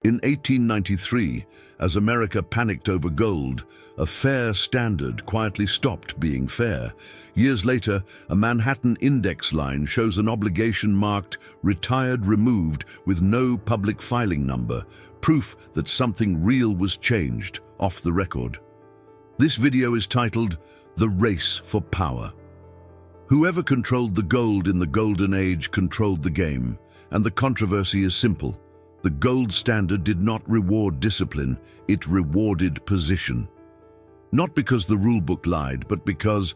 In 1893, as America panicked over gold, a fair standard quietly stopped being fair. Years later, a Manhattan index line shows an obligation marked "Retired Removed" with no public filing number, proof that something real was changed, off the record. This video is titled, "The Race for Power." Whoever controlled the gold in the Golden Age controlled the game, and the controversy is simple. The gold standard did not reward discipline, it rewarded position. Not because the rulebook lied, but because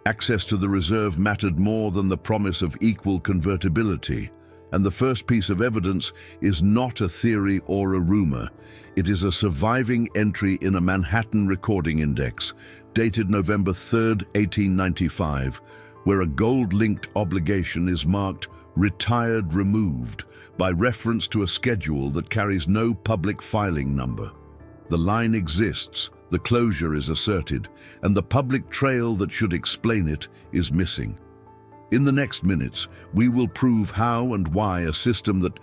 access to the reserve mattered more than the promise of equal convertibility. And the first piece of evidence is not a theory or a rumor. It is a surviving entry in a Manhattan recording index, dated November 3, 1895, where a gold-linked obligation is marked "Retired Removed" by reference to a schedule that carries no public filing number. The line exists, the closure is asserted, and the public trail that should explain it is missing. In the next minutes, we will prove how and why a system that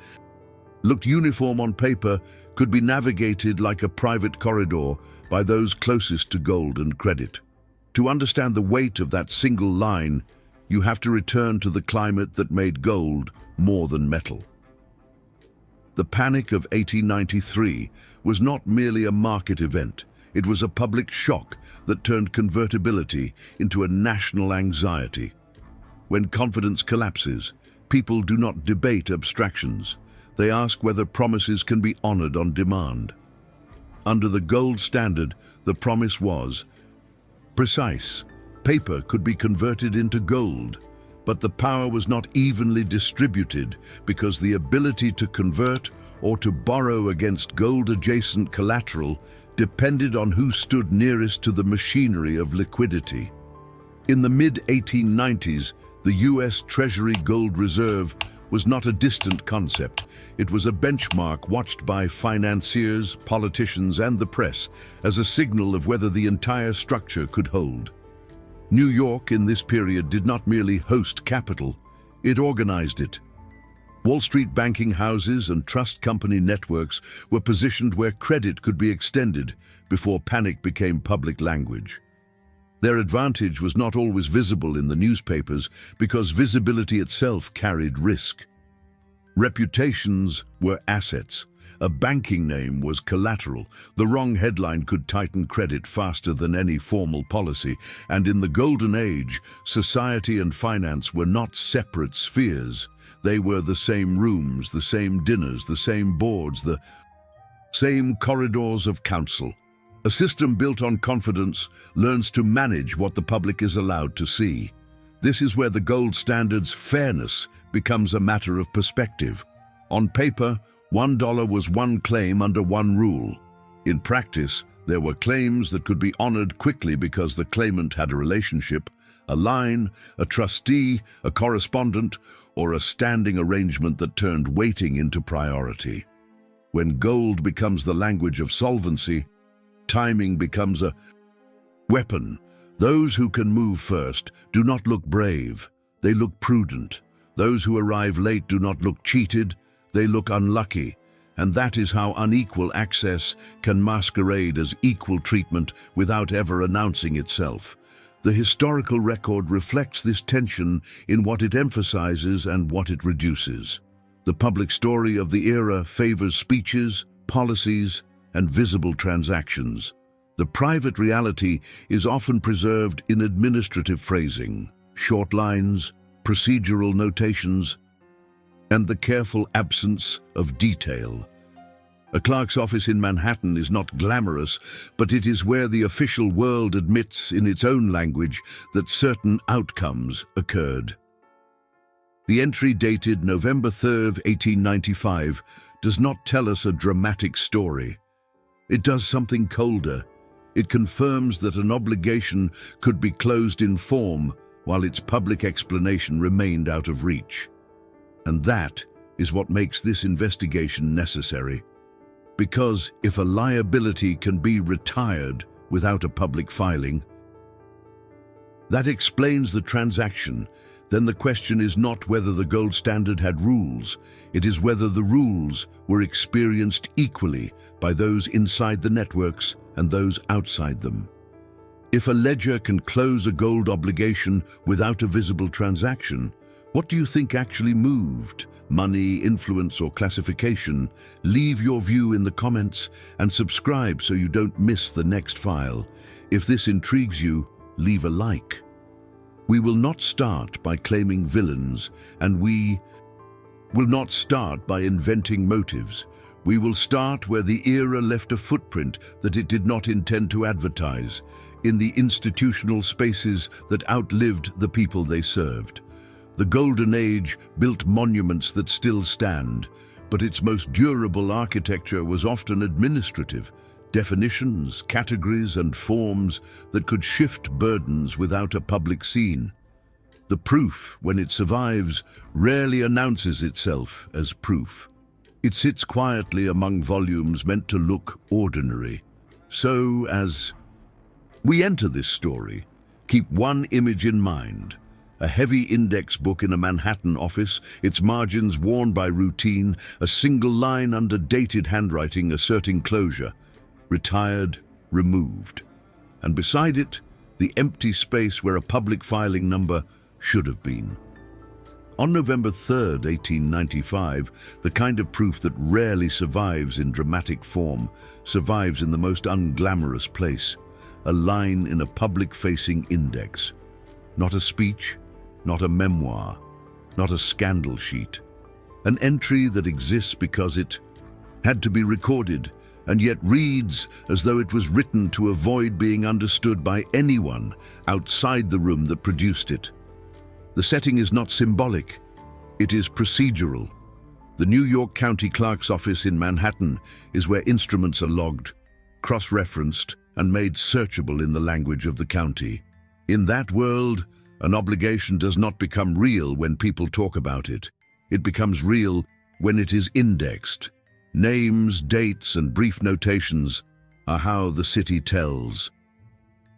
looked uniform on paper could be navigated like a private corridor by those closest to gold and credit. To understand the weight of that single line, you have to return to the climate that made gold more than metal. The Panic of 1893 was not merely a market event. It was a public shock that turned convertibility into a national anxiety. When confidence collapses, people do not debate abstractions. They ask whether promises can be honored on demand. Under the gold standard, the promise was precise. Paper could be converted into gold, but the power was not evenly distributed because the ability to convert or to borrow against gold-adjacent collateral depended on who stood nearest to the machinery of liquidity. In the mid-1890s, the U.S. Treasury Gold Reserve was not a distant concept. It was a benchmark watched by financiers, politicians, and the press as a signal of whether the entire structure could hold. New York in this period did not merely host capital, it organized it. Wall Street banking houses and trust company networks were positioned where credit could be extended before panic became public language. Their advantage was not always visible in the newspapers because visibility itself carried risk. Reputations were assets. A banking name was collateral. The wrong headline could tighten credit faster than any formal policy. And in the Golden Age, society and finance were not separate spheres. They were the same rooms, the same dinners, the same boards, the same corridors of counsel. A system built on confidence learns to manage what the public is allowed to see. This is where the gold standard's fairness becomes a matter of perspective. On paper, $1 was one claim under one rule. In practice, there were claims that could be honored quickly because the claimant had a relationship, a line, a trustee, a correspondent, or a standing arrangement that turned waiting into priority. When gold becomes the language of solvency, timing becomes a weapon. Those who can move first do not look brave, they look prudent. Those who arrive late do not look cheated, they look unlucky. And that is how unequal access can masquerade as equal treatment without ever announcing itself. The historical record reflects this tension in what it emphasizes and what it reduces. The public story of the era favors speeches, policies, and visible transactions. The private reality is often preserved in administrative phrasing, short lines, procedural notations, and the careful absence of detail. A clerk's office in Manhattan is not glamorous, but it is where the official world admits in its own language that certain outcomes occurred. The entry dated November 3, 1895, does not tell us a dramatic story. It does something colder. It confirms that an obligation could be closed in form while its public explanation remained out of reach. And that is what makes this investigation necessary. Because if a liability can be retired without a public filing, that explains the transaction, then the question is not whether the gold standard had rules, it is whether the rules were experienced equally by those inside the networks and those outside them. If a ledger can close a gold obligation without a visible transaction, what do you think actually moved? Money, influence, or classification? Leave your view in the comments and subscribe so you don't miss the next file. If this intrigues you, leave a like. We will not start by claiming villains, and we will not start by inventing motives. We will start where the era left a footprint that it did not intend to advertise, in the institutional spaces that outlived the people they served. The Golden Age built monuments that still stand, but its most durable architecture was often administrative, definitions, categories, and forms that could shift burdens without a public scene. The proof, when it survives, rarely announces itself as proof. It sits quietly among volumes meant to look ordinary. So, as we enter this story, keep one image in mind: a heavy index book in a Manhattan office, its margins worn by routine, a single line under dated handwriting asserting closure. Retired, removed. And beside it, the empty space where a public filing number should have been. On November 3rd, 1895, the kind of proof that rarely survives in dramatic form survives in the most unglamorous place: a line in a public-facing index. Not a speech, not a memoir, not a scandal sheet. An entry that exists because it had to be recorded, and yet reads as though it was written to avoid being understood by anyone outside the room that produced it. The setting is not symbolic, it is procedural. The New York County Clerk's office in Manhattan is where instruments are logged, cross-referenced, and made searchable in the language of the county. In that world, an obligation does not become real when people talk about it. It becomes real when it is indexed. Names, dates, and brief notations are how the city tells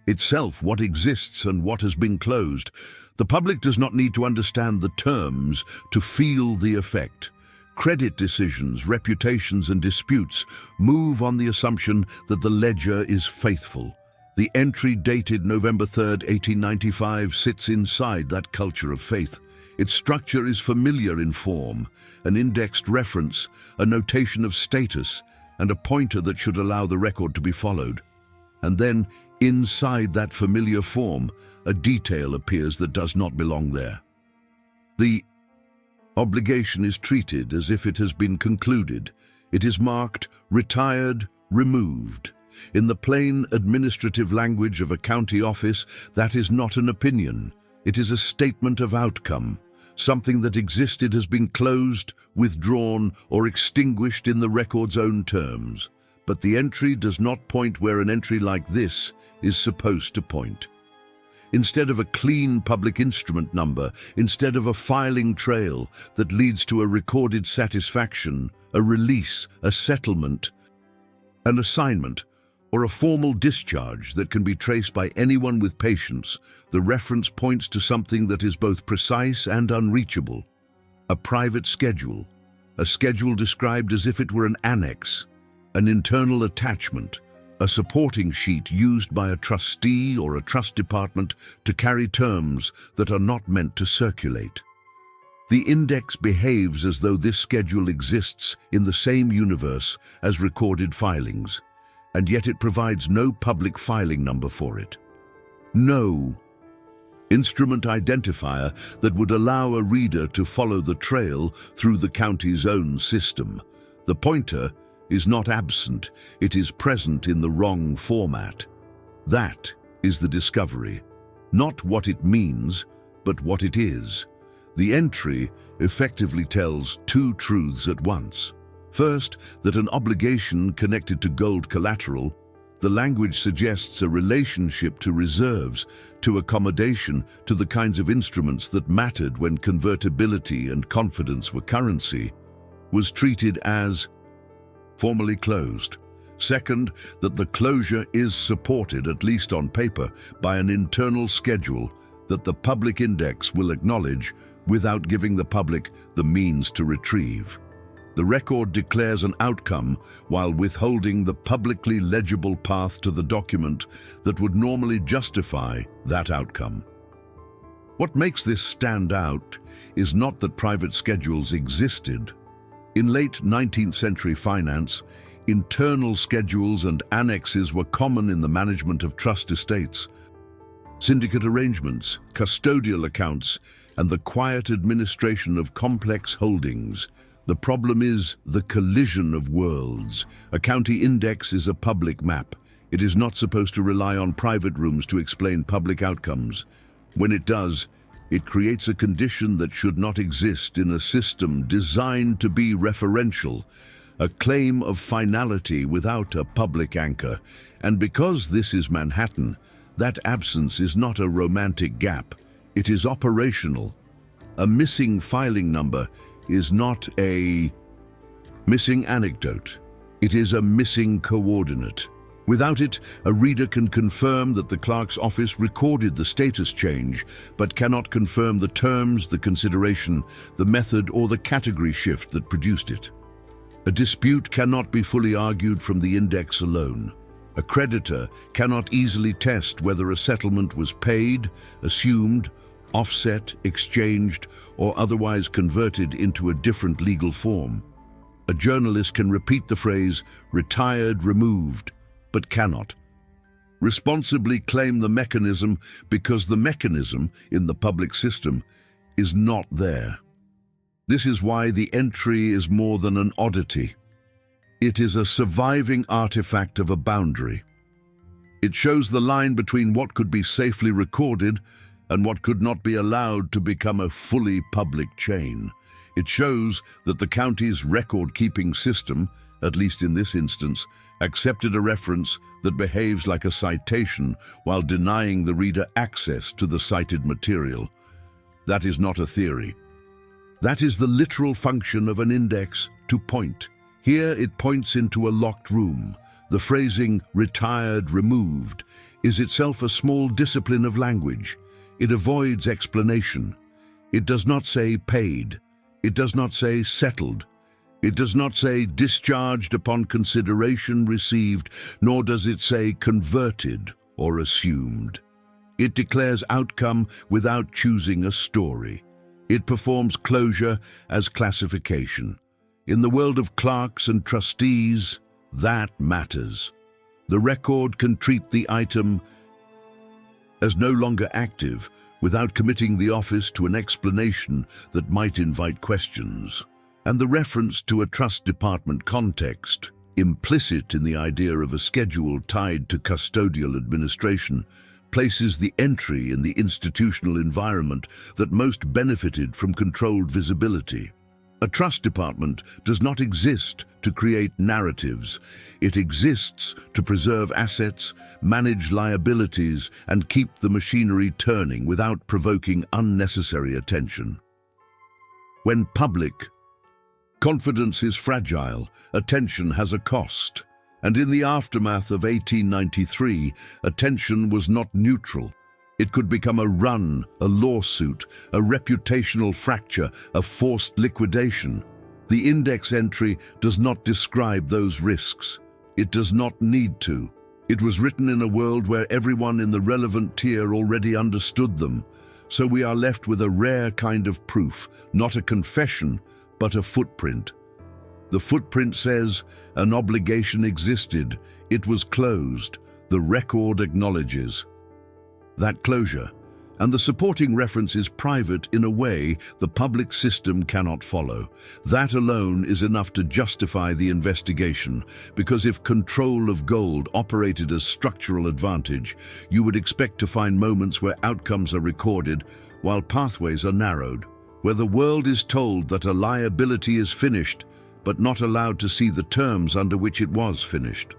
itself what exists and what has been closed. The public does not need to understand the terms to feel the effect. Credit decisions, reputations, and disputes move on the assumption that the ledger is faithful. The entry dated November 3rd, 1895 sits inside that culture of faith. Its structure is familiar in form: an indexed reference, a notation of status, and a pointer that should allow the record to be followed. And then, inside that familiar form, a detail appears that does not belong there. The obligation is treated as if it has been concluded. It is marked retired, removed. In the plain administrative language of a county office, that is not an opinion. It is a statement of outcome. Something that existed has been closed, withdrawn, or extinguished in the record's own terms. But the entry does not point where an entry like this is supposed to point. Instead of a clean public instrument number, instead of a filing trail that leads to a recorded satisfaction, a release, a settlement, an assignment, or a formal discharge that can be traced by anyone with patience, the reference points to something that is both precise and unreachable. A private schedule, a schedule described as if it were an annex, an internal attachment, a supporting sheet used by a trustee or a trust department to carry terms that are not meant to circulate. The index behaves as though this schedule exists in the same universe as recorded filings, and yet it provides no public filing number for it. No instrument identifier that would allow a reader to follow the trail through the county's own system. The pointer is not absent, it is present in the wrong format. That is the discovery. Not what it means, but what it is. The entry effectively tells two truths at once. First, that an obligation connected to gold collateral, the language suggests a relationship to reserves, to accommodation, to the kinds of instruments that mattered when convertibility and confidence were currency, was treated as formally closed. Second, that the closure is supported, at least on paper, by an internal schedule, that the public index will acknowledge without giving the public the means to retrieve. The record declares an outcome while withholding the publicly legible path to the document that would normally justify that outcome. What makes this stand out is not that private schedules existed. In late 19th century finance, internal schedules and annexes were common in the management of trust estates. Syndicate arrangements, custodial accounts, and the quiet administration of complex holdings. The problem is the collision of worlds. A county index is a public map. It is not supposed to rely on private rooms to explain public outcomes. When it does, it creates a condition that should not exist in a system designed to be referential, a claim of finality without a public anchor. And because this is Manhattan, that absence is not a romantic gap. It is operational. A missing filing number is not a missing anecdote. It is a missing coordinate. Without it, a reader can confirm that the clerk's office recorded the status change, but cannot confirm the terms, the consideration, the method, or the category shift that produced it. A dispute cannot be fully argued from the index alone. A creditor cannot easily test whether a settlement was paid, assumed, offset, exchanged, or otherwise converted into a different legal form. A journalist can repeat the phrase, retired, removed, but cannot responsibly claim the mechanism because the mechanism in the public system is not there. This is why the entry is more than an oddity. It is a surviving artifact of a boundary. It shows the line between what could be safely recorded and what could not be allowed to become a fully public chain. It shows that the county's record-keeping system, at least in this instance, accepted a reference that behaves like a citation while denying the reader access to the cited material. That is not a theory. That is the literal function of an index, to point. Here it points into a locked room. The phrasing, retired, removed, is itself a small discipline of language. It avoids explanation. It does not say paid. It does not say settled. It does not say discharged upon consideration received, nor does it say converted or assumed. It declares outcome without choosing a story. It performs closure as classification. In the world of clerks and trustees, that matters. The record can treat the item as no longer active without committing the office to an explanation that might invite questions. And the reference to a trust department context, implicit in the idea of a schedule tied to custodial administration, places the entry in the institutional environment that most benefited from controlled visibility. A trust department does not exist to create narratives. It exists to preserve assets, manage liabilities, and keep the machinery turning without provoking unnecessary attention. When public confidence is fragile, attention has a cost. And in the aftermath of 1893, attention was not neutral. It could become a run, a lawsuit, a reputational fracture, a forced liquidation. The index entry does not describe those risks. It does not need to. It was written in a world where everyone in the relevant tier already understood them. So we are left with a rare kind of proof, not a confession, but a footprint. The footprint says an obligation existed. It was closed. The record acknowledges that closure, and the supporting reference is private in a way the public system cannot follow. That alone is enough to justify the investigation, because if control of gold operated as structural advantage, you would expect to find moments where outcomes are recorded while pathways are narrowed, where the world is told that a liability is finished, but not allowed to see the terms under which it was finished.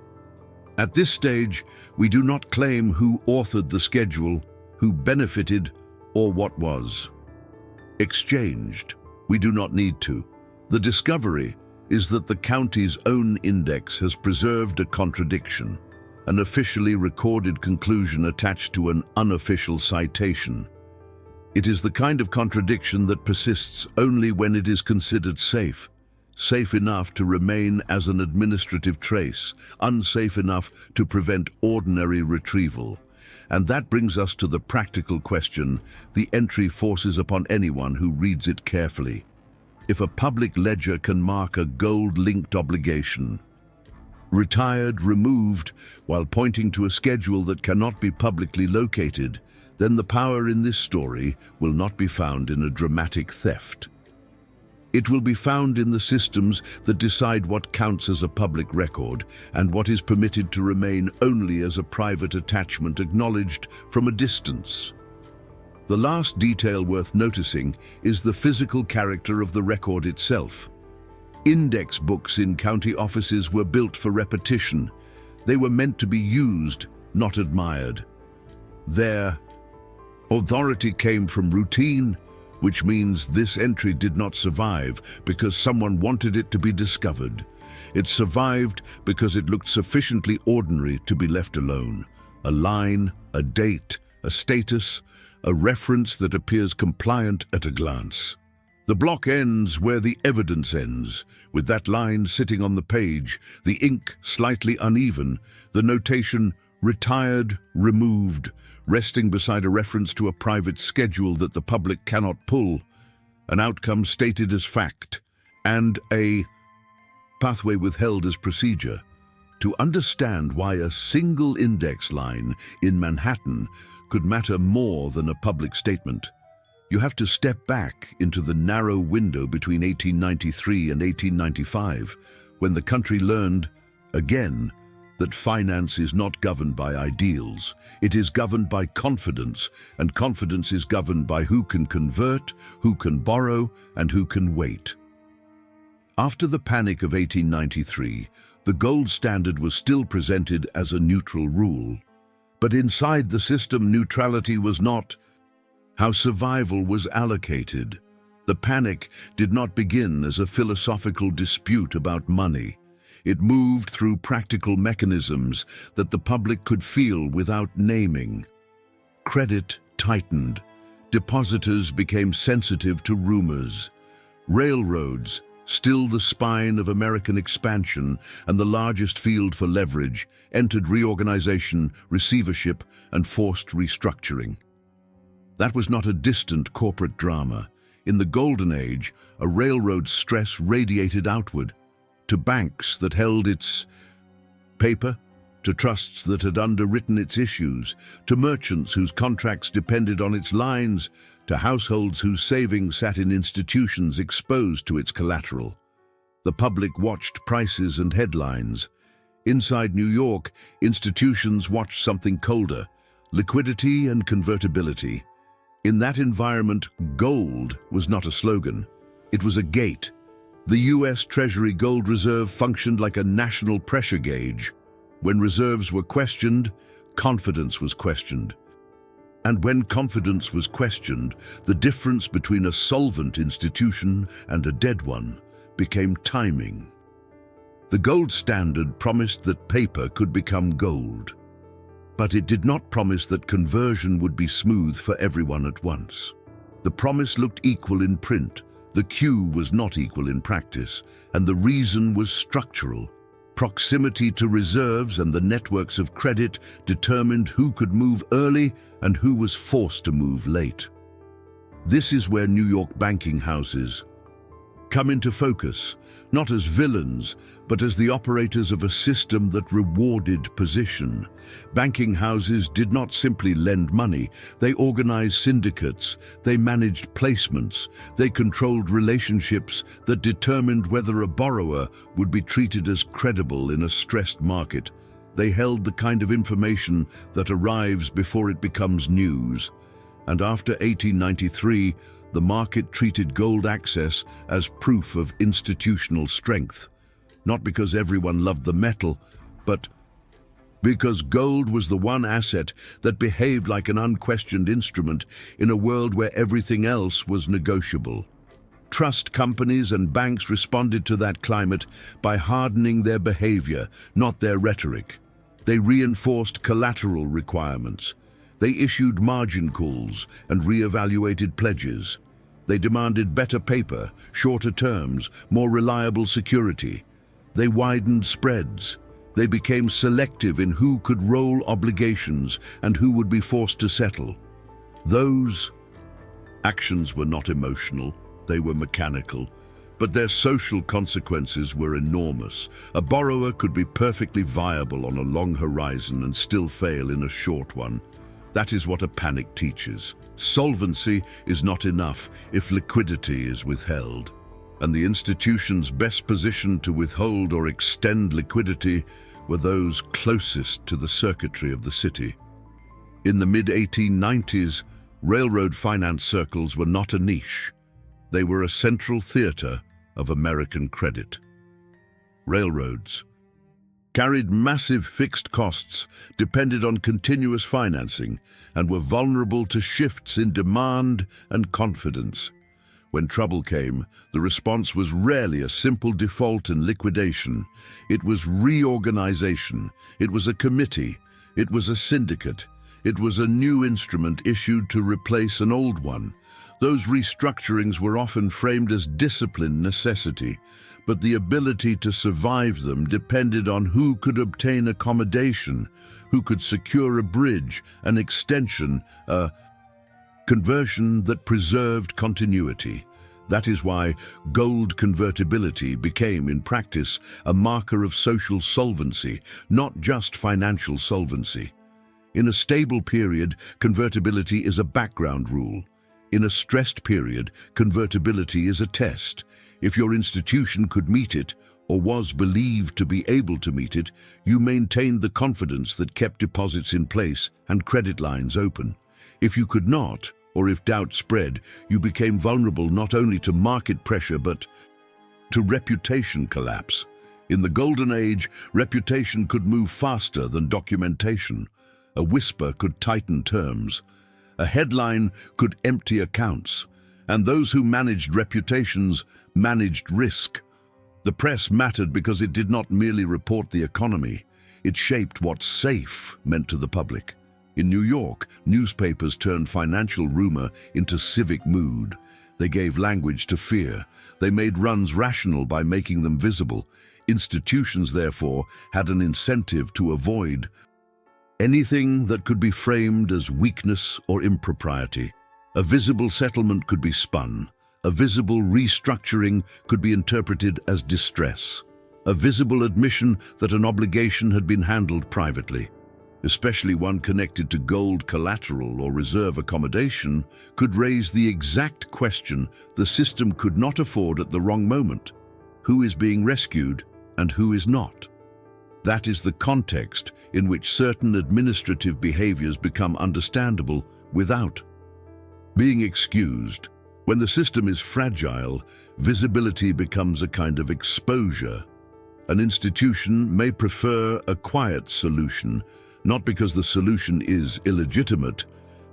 At this stage, we do not claim who authored the schedule, who benefited, or what was exchanged. We do not need to. The discovery is that the county's own index has preserved a contradiction, an officially recorded conclusion attached to an unofficial citation. It is the kind of contradiction that persists only when it is considered safe. Safe enough to remain as an administrative trace, unsafe enough to prevent ordinary retrieval. And that brings us to the practical question the entry forces upon anyone who reads it carefully. If a public ledger can mark a gold-linked obligation, retired, removed, while pointing to a schedule that cannot be publicly located, then the power in this story will not be found in a dramatic theft. It will be found in the systems that decide what counts as a public record and what is permitted to remain only as a private attachment acknowledged from a distance. The last detail worth noticing is the physical character of the record itself. Index books in county offices were built for repetition. They were meant to be used, not admired. Their authority came from routine, which means this entry did not survive because someone wanted it to be discovered. It survived because it looked sufficiently ordinary to be left alone. A line, a date, a status, a reference that appears compliant at a glance. The block ends where the evidence ends, with that line sitting on the page, the ink slightly uneven, the notation retired, removed, resting beside a reference to a private schedule that the public cannot pull, an outcome stated as fact, and a pathway withheld as procedure. To understand why a single index line in Manhattan could matter more than a public statement, you have to step back into the narrow window between 1893 and 1895, when the country learned, again, that finance is not governed by ideals. It is governed by confidence, and confidence is governed by who can convert, who can borrow, and who can wait. After the Panic of 1893, the gold standard was still presented as a neutral rule. But inside the system, neutrality was not how survival was allocated. The panic did not begin as a philosophical dispute about money. It moved through practical mechanisms that the public could feel without naming. Credit tightened. Depositors became sensitive to rumors. Railroads, still the spine of American expansion and the largest field for leverage, entered reorganization, receivership, and forced restructuring. That was not a distant corporate drama. In the Golden Age, a railroad's stress radiated outward, to banks that held its paper, to trusts that had underwritten its issues, to merchants whose contracts depended on its lines, to households whose savings sat in institutions exposed to its collateral. The public watched prices and headlines. Inside New York, institutions watched something colder: liquidity and convertibility. In that environment, gold was not a slogan. It was a gate. The U.S. Treasury Gold Reserve functioned like a national pressure gauge. When reserves were questioned, confidence was questioned. And when confidence was questioned, the difference between a solvent institution and a dead one became timing. The gold standard promised that paper could become gold, but it did not promise that conversion would be smooth for everyone at once. The promise looked equal in print. The cue was not equal in practice, and the reason was structural. Proximity to reserves and the networks of credit determined who could move early and who was forced to move late. This is where New York banking houses come into focus, not as villains, but as the operators of a system that rewarded position. Banking houses did not simply lend money. They organized syndicates, they managed placements, they controlled relationships that determined whether a borrower would be treated as credible in a stressed market. They held the kind of information that arrives before it becomes news. And after 1893, the market treated gold access as proof of institutional strength, not because everyone loved the metal, but because gold was the one asset that behaved like an unquestioned instrument in a world where everything else was negotiable. Trust companies and banks responded to that climate by hardening their behavior, not their rhetoric. They reinforced collateral requirements. They issued margin calls and re-evaluated pledges. They demanded better paper, shorter terms, more reliable security. They widened spreads. They became selective in who could roll obligations and who would be forced to settle. Those actions were not emotional, they were mechanical, but their social consequences were enormous. A borrower could be perfectly viable on a long horizon and still fail in a short one. That is what a panic teaches. Solvency is not enough if liquidity is withheld. And the institutions best positioned to withhold or extend liquidity were those closest to the circuitry of the city. In the mid-1890s, railroad finance circles were not a niche. They were a central theater of American credit. Railroads carried massive fixed costs, depended on continuous financing, and were vulnerable to shifts in demand and confidence. When trouble came, the response was rarely a simple default and liquidation. It was reorganization. It was a committee. It was a syndicate. It was a new instrument issued to replace an old one. Those restructurings were often framed as discipline necessity, but the ability to survive them depended on who could obtain accommodation, who could secure a bridge, an extension, a conversion that preserved continuity. That is why gold convertibility became, in practice, a marker of social solvency, not just financial solvency. In a stable period, convertibility is a background rule. In a stressed period, convertibility is a test. If your institution could meet it, or was believed to be able to meet it, you maintained the confidence that kept deposits in place and credit lines open. If you could not, or if doubt spread, you became vulnerable not only to market pressure but to reputation collapse. In the Golden Age, reputation could move faster than documentation. A whisper could tighten terms. A headline could empty accounts. And those who managed reputations managed risk. The press mattered because it did not merely report the economy. It shaped what safe meant to the public. In New York, newspapers turned financial rumor into civic mood. They gave language to fear. They made runs rational by making them visible. Institutions, therefore, had an incentive to avoid anything that could be framed as weakness or impropriety. A visible settlement could be spun. A visible restructuring could be interpreted as distress. A visible admission that an obligation had been handled privately, especially one connected to gold collateral or reserve accommodation, could raise the exact question the system could not afford at the wrong moment: who is being rescued and who is not? That is the context in which certain administrative behaviors become understandable without being excused. When the system is fragile, visibility becomes a kind of exposure. An institution may prefer a quiet solution, not because the solution is illegitimate,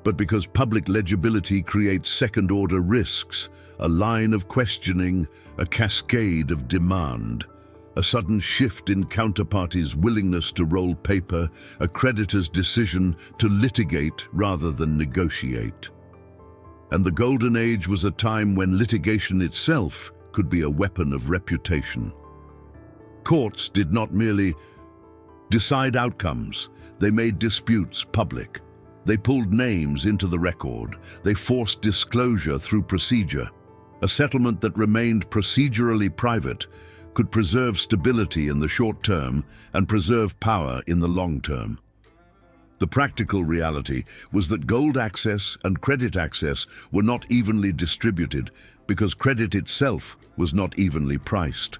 but because public legibility creates second-order risks, a line of questioning, a cascade of demand. A sudden shift in counterparties' willingness to roll paper, a creditor's decision to litigate rather than negotiate. And the Golden Age was a time when litigation itself could be a weapon of reputation. Courts did not merely decide outcomes, they made disputes public. They pulled names into the record. They forced disclosure through procedure. A settlement that remained procedurally private could preserve stability in the short term and preserve power in the long term. The practical reality was that gold access and credit access were not evenly distributed because credit itself was not evenly priced.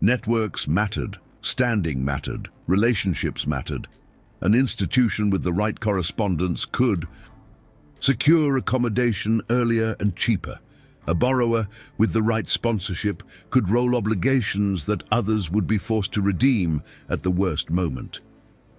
Networks mattered, standing mattered, relationships mattered. An institution with the right correspondence could secure accommodation earlier and cheaper. A borrower with the right sponsorship could roll obligations that others would be forced to redeem at the worst moment.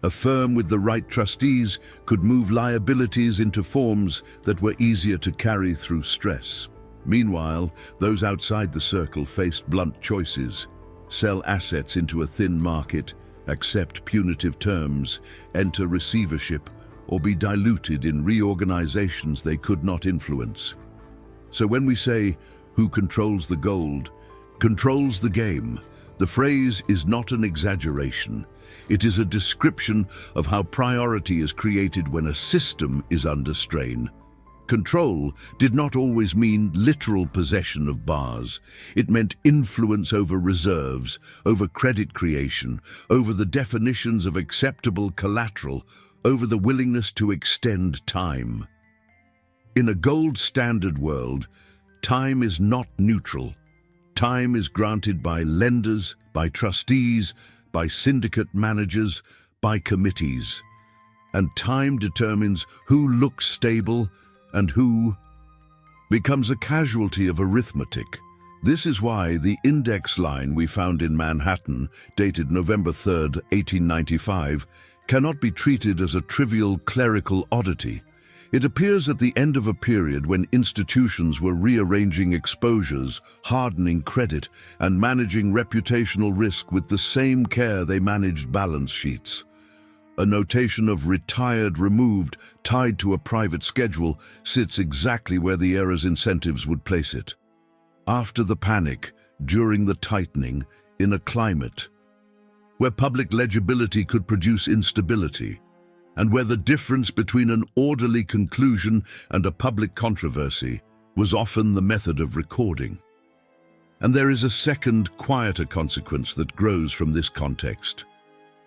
A firm with the right trustees could move liabilities into forms that were easier to carry through stress. Meanwhile, those outside the circle faced blunt choices: sell assets into a thin market, accept punitive terms, enter receivership, or be diluted in reorganizations they could not influence. So when we say, "Who controls the gold?" controls the game, the phrase is not an exaggeration. It is a description of how priority is created when a system is under strain. Control did not always mean literal possession of bars. It meant influence over reserves, over credit creation, over the definitions of acceptable collateral, over the willingness to extend time. In a gold standard world, time is not neutral. Time is granted by lenders, by trustees, by syndicate managers, by committees. And time determines who looks stable and who becomes a casualty of arithmetic. This is why the index line we found in Manhattan, dated November 3, 1895, cannot be treated as a trivial clerical oddity. It appears at the end of a period when institutions were rearranging exposures, hardening credit, and managing reputational risk with the same care they managed balance sheets. A notation of retired removed tied to a private schedule sits exactly where the era's incentives would place it. After the panic, during the tightening, in a climate where public legibility could produce instability, and where the difference between an orderly conclusion and a public controversy was often the method of recording. And there is a second, quieter consequence that grows from this context.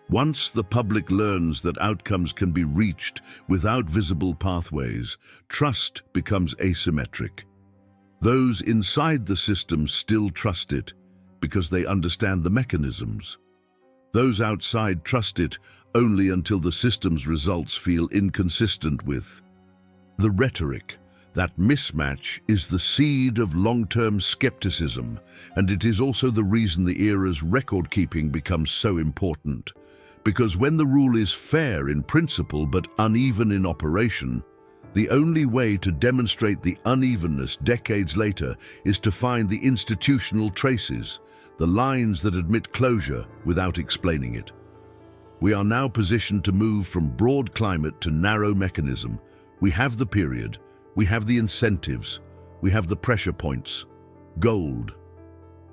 Once the public learns that outcomes can be reached without visible pathways, trust becomes asymmetric. Those inside the system still trust it because they understand the mechanisms. Those outside trust it only until the system's results feel inconsistent with the rhetoric. That mismatch is the seed of long-term skepticism, and it is also the reason the era's record-keeping becomes so important. Because when the rule is fair in principle but uneven in operation, the only way to demonstrate the unevenness decades later is to find the institutional traces, the lines that admit closure without explaining it. We are now positioned to move from broad climate to narrow mechanism. We have the period, we have the incentives, we have the pressure points. Gold.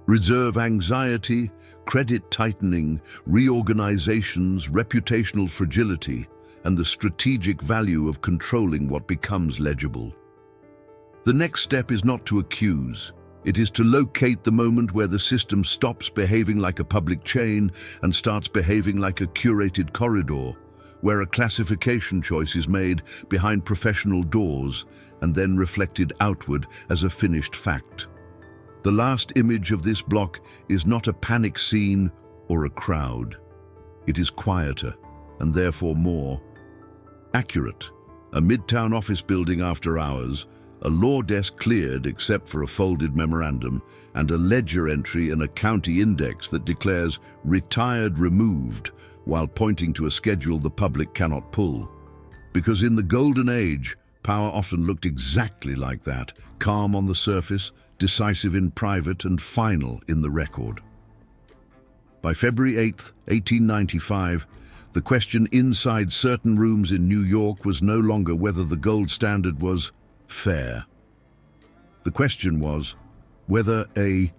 Reserve anxiety, credit tightening, reorganizations, reputational fragility, and the strategic value of controlling what becomes legible. The next step is not to accuse. It is to locate the moment where the system stops behaving like a public chain and starts behaving like a curated corridor, where a classification choice is made behind professional doors and then reflected outward as a finished fact. The last image of this block is not a panic scene or a crowd. It is quieter and therefore more accurate. A midtown office building after hours, a law desk cleared except for a folded memorandum, and a ledger entry in a county index that declares "retired removed" while pointing to a schedule the public cannot pull. Because in the Golden Age, power often looked exactly like that, calm on the surface, decisive in private, and final in the record. By February 8, 1895, the question inside certain rooms in New York was no longer whether the gold standard was fair. The question was whether a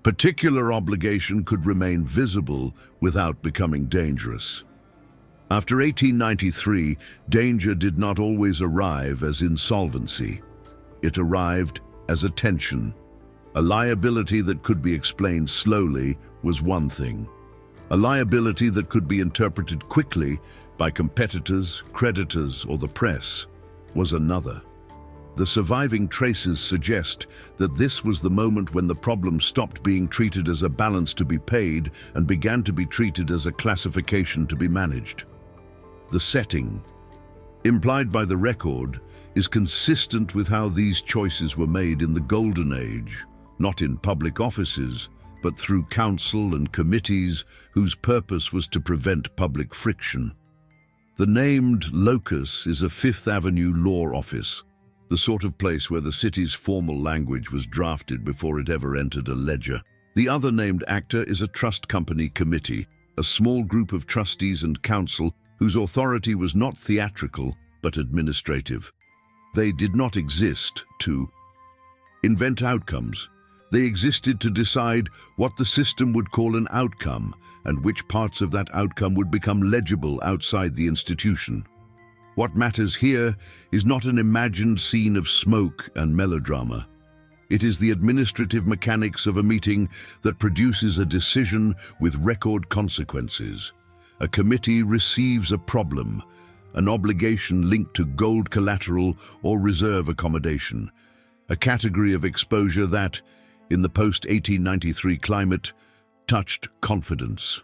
particular obligation could remain visible without becoming dangerous. After 1893, danger did not always arrive as insolvency. It arrived as a tension. A liability that could be explained slowly was one thing. A liability that could be interpreted quickly by competitors, creditors, or the press was another. The surviving traces suggest that this was the moment when the problem stopped being treated as a balance to be paid and began to be treated as a classification to be managed. The setting, implied by the record, is consistent with how these choices were made in the Golden Age, not in public offices, but through council and committees whose purpose was to prevent public friction. The named locus is a Fifth Avenue law office, the sort of place where the city's formal language was drafted before it ever entered a ledger. The other named actor is a trust company committee, a small group of trustees and council whose authority was not theatrical but administrative. They did not exist to invent outcomes. They existed to decide what the system would call an outcome and which parts of that outcome would become legible outside the institution. What matters here is not an imagined scene of smoke and melodrama. It is the administrative mechanics of a meeting that produces a decision with record consequences. A committee receives a problem, an obligation linked to gold collateral or reserve accommodation, a category of exposure that, in the post-1893 climate, touched confidence.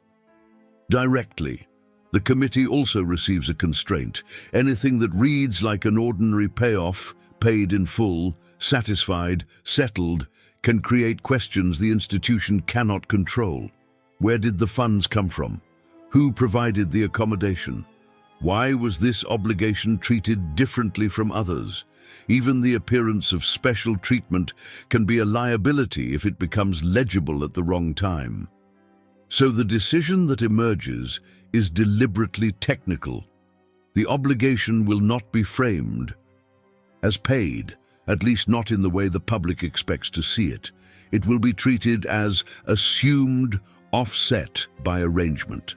Directly, the committee also receives a constraint. Anything that reads like an ordinary payoff, paid in full, satisfied, settled, can create questions the institution cannot control. Where did the funds come from? Who provided the accommodation? Why was this obligation treated differently from others? Even the appearance of special treatment can be a liability if it becomes legible at the wrong time. So the decision that emerges is deliberately technical. The obligation will not be framed as paid, at least not in the way the public expects to see it. It will be treated as assumed offset by arrangement.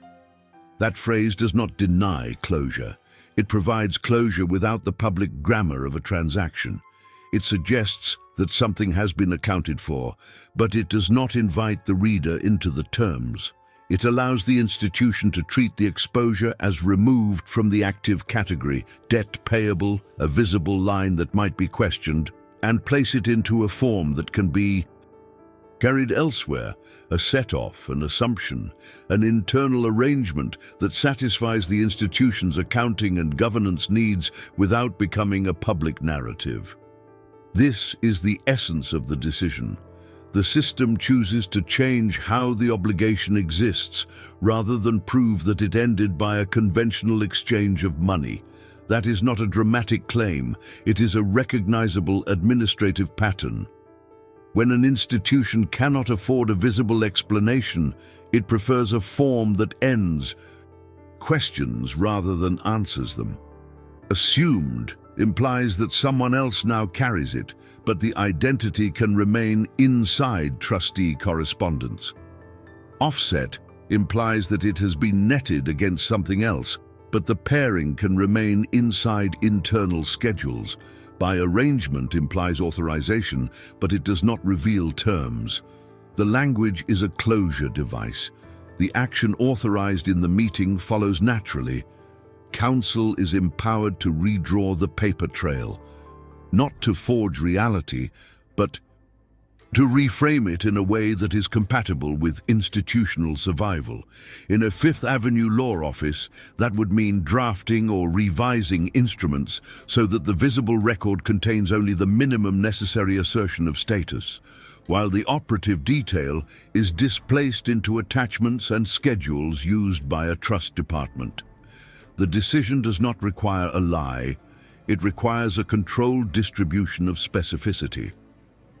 That phrase does not deny closure. It provides closure without the public grammar of a transaction. It suggests that something has been accounted for, but it does not invite the reader into the terms. It allows the institution to treat the exposure as removed from the active category, debt payable, a visible line that might be questioned, and place it into a form that can be carried elsewhere, a set-off, an assumption, an internal arrangement that satisfies the institution's accounting and governance needs without becoming a public narrative. This is the essence of the decision. The system chooses to change how the obligation exists rather than prove that it ended by a conventional exchange of money. That is not a dramatic claim, it is a recognizable administrative pattern. When an institution cannot afford a visible explanation, it prefers a form that ends questions rather than answers them. Assumed implies that someone else now carries it, but the identity can remain inside trustee correspondence. Offset implies that it has been netted against something else, but the pairing can remain inside internal schedules. By arrangement implies authorization, but it does not reveal terms. The language is a closure device. The action authorized in the meeting follows naturally. Counsel is empowered to redraw the paper trail, not to forge reality, but to reframe it in a way that is compatible with institutional survival. In a Fifth Avenue law office, that would mean drafting or revising instruments so that the visible record contains only the minimum necessary assertion of status, while the operative detail is displaced into attachments and schedules used by a trust department. The decision does not require a lie, it requires a controlled distribution of specificity.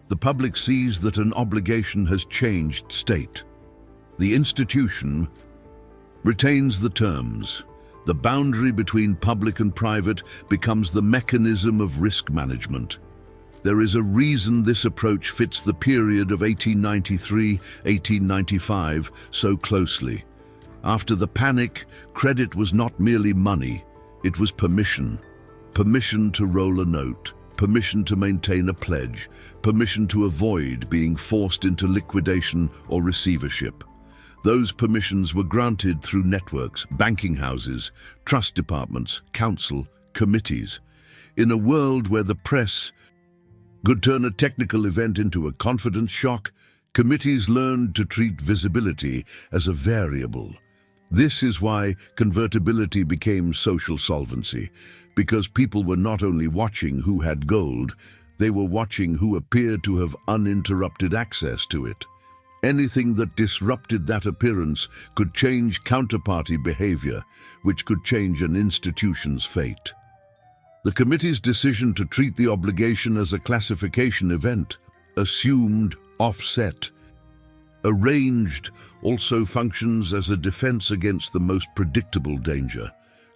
The public sees that an obligation has changed state. The institution retains the terms. The boundary between public and private becomes the mechanism of risk management. There is a reason this approach fits the period of 1893-1895 so closely. After the panic, credit was not merely money, it was permission. Permission to roll a note, permission to maintain a pledge, permission to avoid being forced into liquidation or receivership. Those permissions were granted through networks, banking houses, trust departments, council, committees. In a world where the press could turn a technical event into a confidence shock, committees learned to treat visibility as a variable. This is why convertibility became social solvency, because people were not only watching who had gold, they were watching who appeared to have uninterrupted access to it. Anything that disrupted that appearance could change counterparty behavior, which could change an institution's fate. The committee's decision to treat the obligation as a classification event, assumed, offset, arranged, also functions as a defense against the most predictable danger,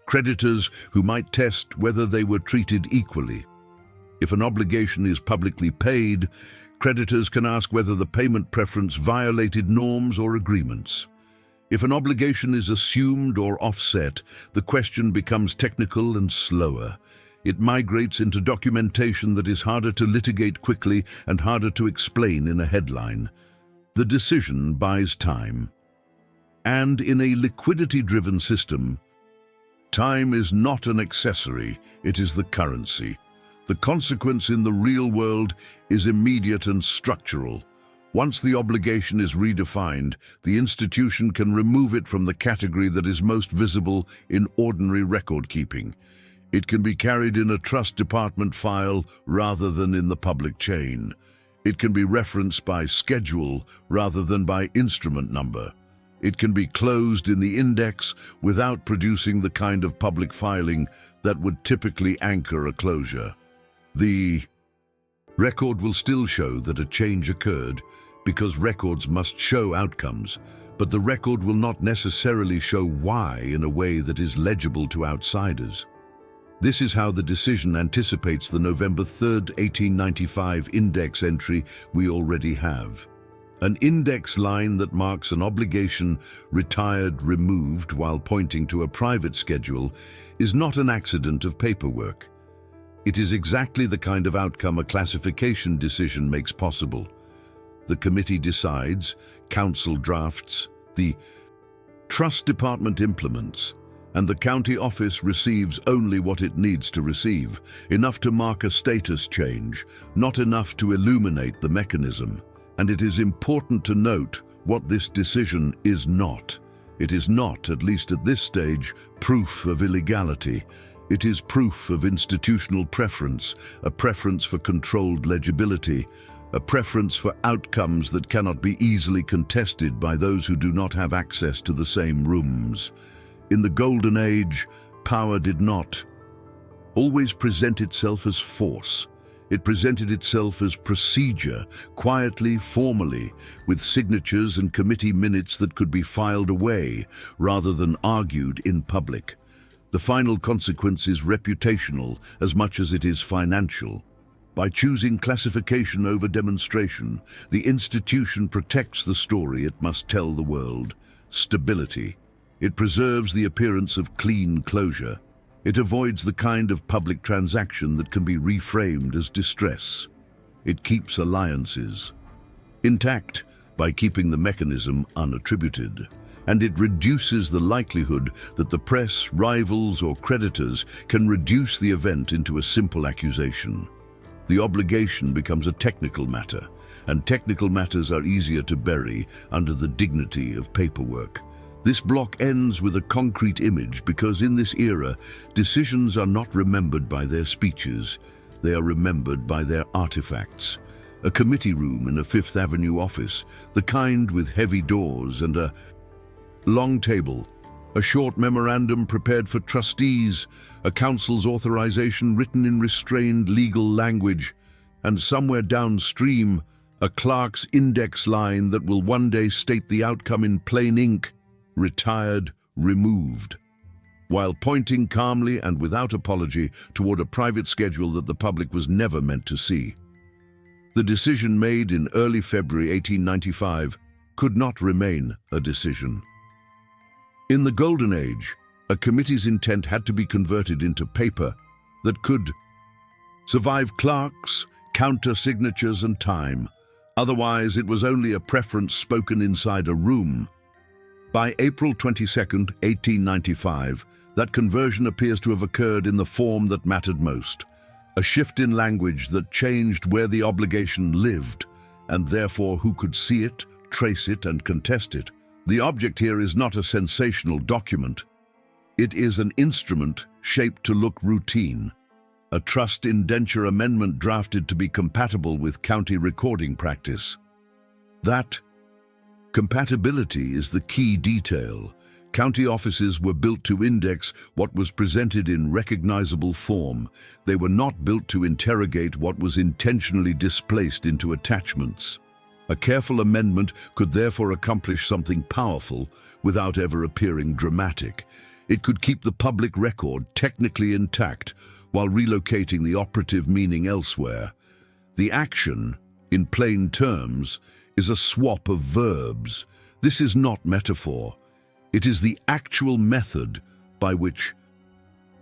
creditors who might test whether they were treated equally. If an obligation is publicly paid, creditors can ask whether the payment preference violated norms or agreements. If an obligation is assumed or offset, the question becomes technical and slower. It migrates into documentation that is harder to litigate quickly and harder to explain in a headline. The decision buys time. And in a liquidity-driven system, time is not an accessory, it is the currency. The consequence in the real world is immediate and structural. Once the obligation is redefined, the institution can remove it from the category that is most visible in ordinary record-keeping. It can be carried in a trust department file rather than in the public chain. It can be referenced by schedule rather than by instrument number. It can be closed in the index without producing the kind of public filing that would typically anchor a closure. The record will still show that a change occurred because records must show outcomes, but the record will not necessarily show why in a way that is legible to outsiders. This is how the decision anticipates the November 3rd, 1895 index entry we already have. An index line that marks an obligation retired, removed while pointing to a private schedule is not an accident of paperwork. It is exactly the kind of outcome a classification decision makes possible. The committee decides, council drafts, the trust department implements, and the county office receives only what it needs to receive, enough to mark a status change, not enough to illuminate the mechanism. And it is important to note what this decision is not. It is not, at least at this stage, proof of illegality. It is proof of institutional preference, a preference for controlled legibility, a preference for outcomes that cannot be easily contested by those who do not have access to the same rooms. In the Golden Age, power did not always present itself as force. It presented itself as procedure, quietly, formally, with signatures and committee minutes that could be filed away rather than argued in public. The final consequence is reputational as much as it is financial. By choosing classification over demonstration, the institution protects the story it must tell the world. Stability. It preserves the appearance of clean closure. It avoids the kind of public transaction that can be reframed as distress. It keeps alliances intact by keeping the mechanism unattributed, and it reduces the likelihood that the press, rivals, or creditors can reduce the event into a simple accusation. The obligation becomes a technical matter, and technical matters are easier to bury under the dignity of paperwork. This block ends with a concrete image because in this era, decisions are not remembered by their speeches, they are remembered by their artifacts. A committee room in a Fifth Avenue office, the kind with heavy doors and a long table, a short memorandum prepared for trustees, a council's authorization written in restrained legal language, and somewhere downstream, a clerk's index line that will one day state the outcome in plain ink: retired, removed, while pointing calmly and without apology toward a private schedule that the public was never meant to see. The decision made in early February 1895 could not remain a decision. In the Golden Age, a committee's intent had to be converted into paper that could survive clerks, counter-signatures, and time. Otherwise, it was only a preference spoken inside a room. By April 22, 1895, that conversion appears to have occurred in the form that mattered most, a shift in language that changed where the obligation lived, and therefore who could see it, trace it, and contest it. The object here is not a sensational document. It is an instrument shaped to look routine, a trust indenture amendment drafted to be compatible with county recording practice. That compatibility is the key detail. County offices were built to index what was presented in recognizable form. They were not built to interrogate what was intentionally displaced into attachments. A careful amendment could therefore accomplish something powerful without ever appearing dramatic. It could keep the public record technically intact while relocating the operative meaning elsewhere. The action, in plain terms, is a swap of verbs. This is not metaphor. It is the actual method by which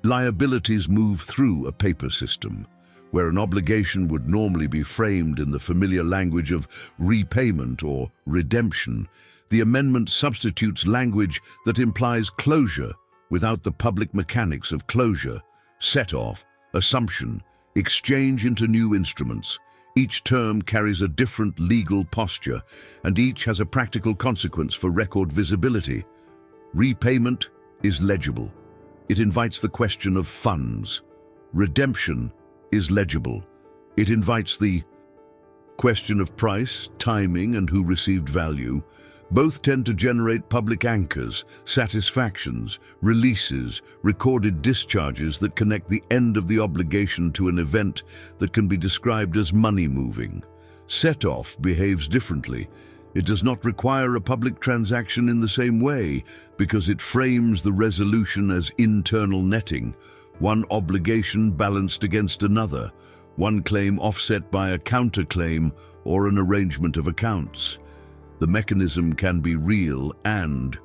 liabilities move through a paper system, where an obligation would normally be framed in the familiar language of repayment or redemption. The amendment substitutes language that implies closure without the public mechanics of closure, set-off, assumption, exchange into new instruments. Each term carries a different legal posture, and each has a practical consequence for record visibility. Repayment is legible. It invites the question of funds. Redemption is legible. It invites the question of price, timing, and who received value. Both tend to generate public anchors, satisfactions, releases, recorded discharges that connect the end of the obligation to an event that can be described as money moving. Set-off behaves differently. It does not require a public transaction in the same way because it frames the resolution as internal netting, one obligation balanced against another, one claim offset by a counterclaim or an arrangement of accounts. The mechanism can be real and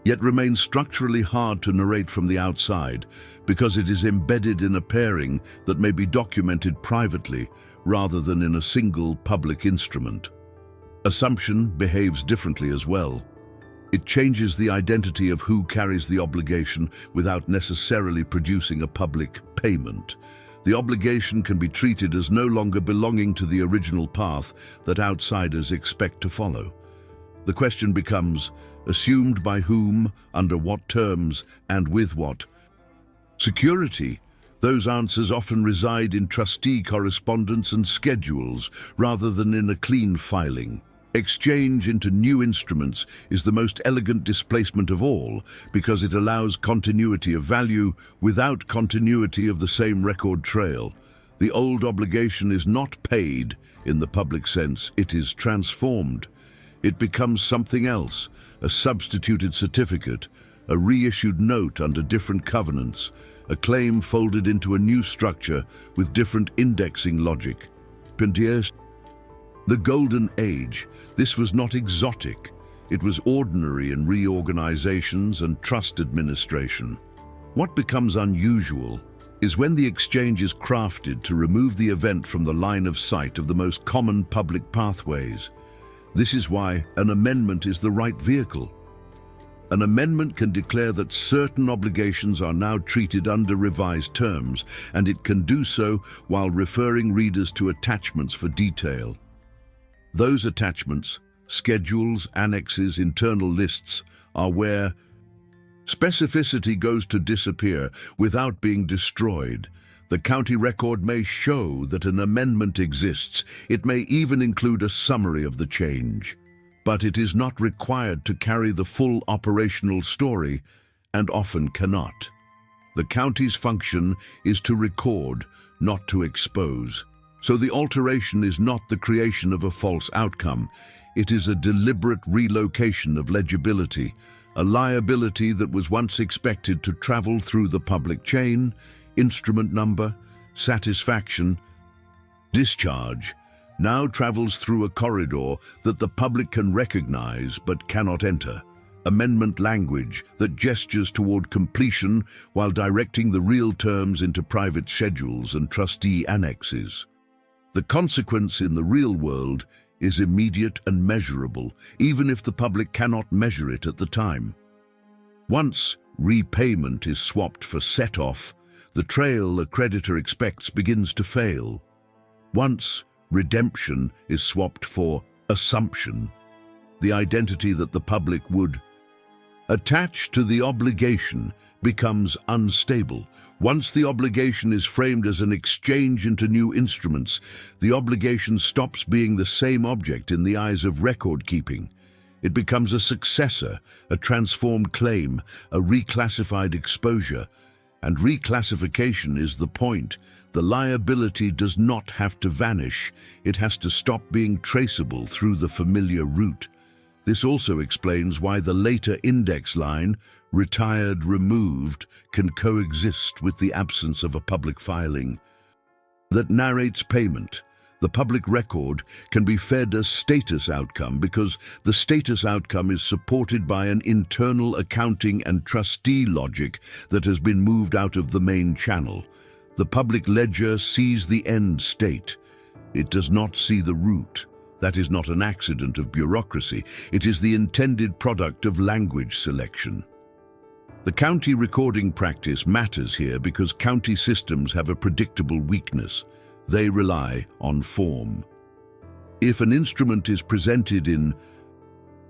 yet remain structurally hard to narrate from the outside because it is embedded in a pairing that may be documented privately rather than in a single public instrument. Assumption behaves differently as well. It changes the identity of who carries the obligation without necessarily producing a public payment. The obligation can be treated as no longer belonging to the original path that outsiders expect to follow. The question becomes, assumed by whom, under what terms, and with what security? Those answers often reside in trustee correspondence and schedules rather than in a clean filing. Exchange into new instruments is the most elegant displacement of all because it allows continuity of value without continuity of the same record trail. The old obligation is not paid in the public sense, it is transformed. It becomes something else, a substituted certificate, a reissued note under different covenants, a claim folded into a new structure with different indexing logic. The Golden Age. This was not exotic. It was ordinary in reorganizations and trust administration. What becomes unusual is when the exchange is crafted to remove the event from the line of sight of the most common public pathways. This is why an amendment is the right vehicle. An amendment can declare that certain obligations are now treated under revised terms, and it can do so while referring readers to attachments for detail. Those attachments, schedules, annexes, internal lists, are where specificity goes to disappear without being destroyed. The county record may show that an amendment exists. It may even include a summary of the change. But it is not required to carry the full operational story, and often cannot. The county's function is to record, not to expose. So the alteration is not the creation of a false outcome. It is a deliberate relocation of legibility, a liability that was once expected to travel through the public chain, instrument number, satisfaction, discharge, now travels through a corridor that the public can recognize but cannot enter. Amendment language that gestures toward completion while directing the real terms into private schedules and trustee annexes. The consequence in the real world is immediate and measurable, even if the public cannot measure it at the time. Once repayment is swapped for set-off, the trail a creditor expects begins to fail. Once redemption is swapped for assumption, the identity that the public would attach to the obligation becomes unstable. Once the obligation is framed as an exchange into new instruments, the obligation stops being the same object in the eyes of record-keeping. It becomes a successor, a transformed claim, a reclassified exposure. And reclassification is the point. The liability does not have to vanish. It has to stop being traceable through the familiar route. This also explains why the later index line, retired, removed, can coexist with the absence of a public filing that narrates payment. The public record can be fed a status outcome because the status outcome is supported by an internal accounting and trustee logic that has been moved out of the main channel. The public ledger sees the end state. It does not see the root. That is not an accident of bureaucracy. It is the intended product of language selection. The county recording practice matters here because county systems have a predictable weakness. They rely on form. If an instrument is presented in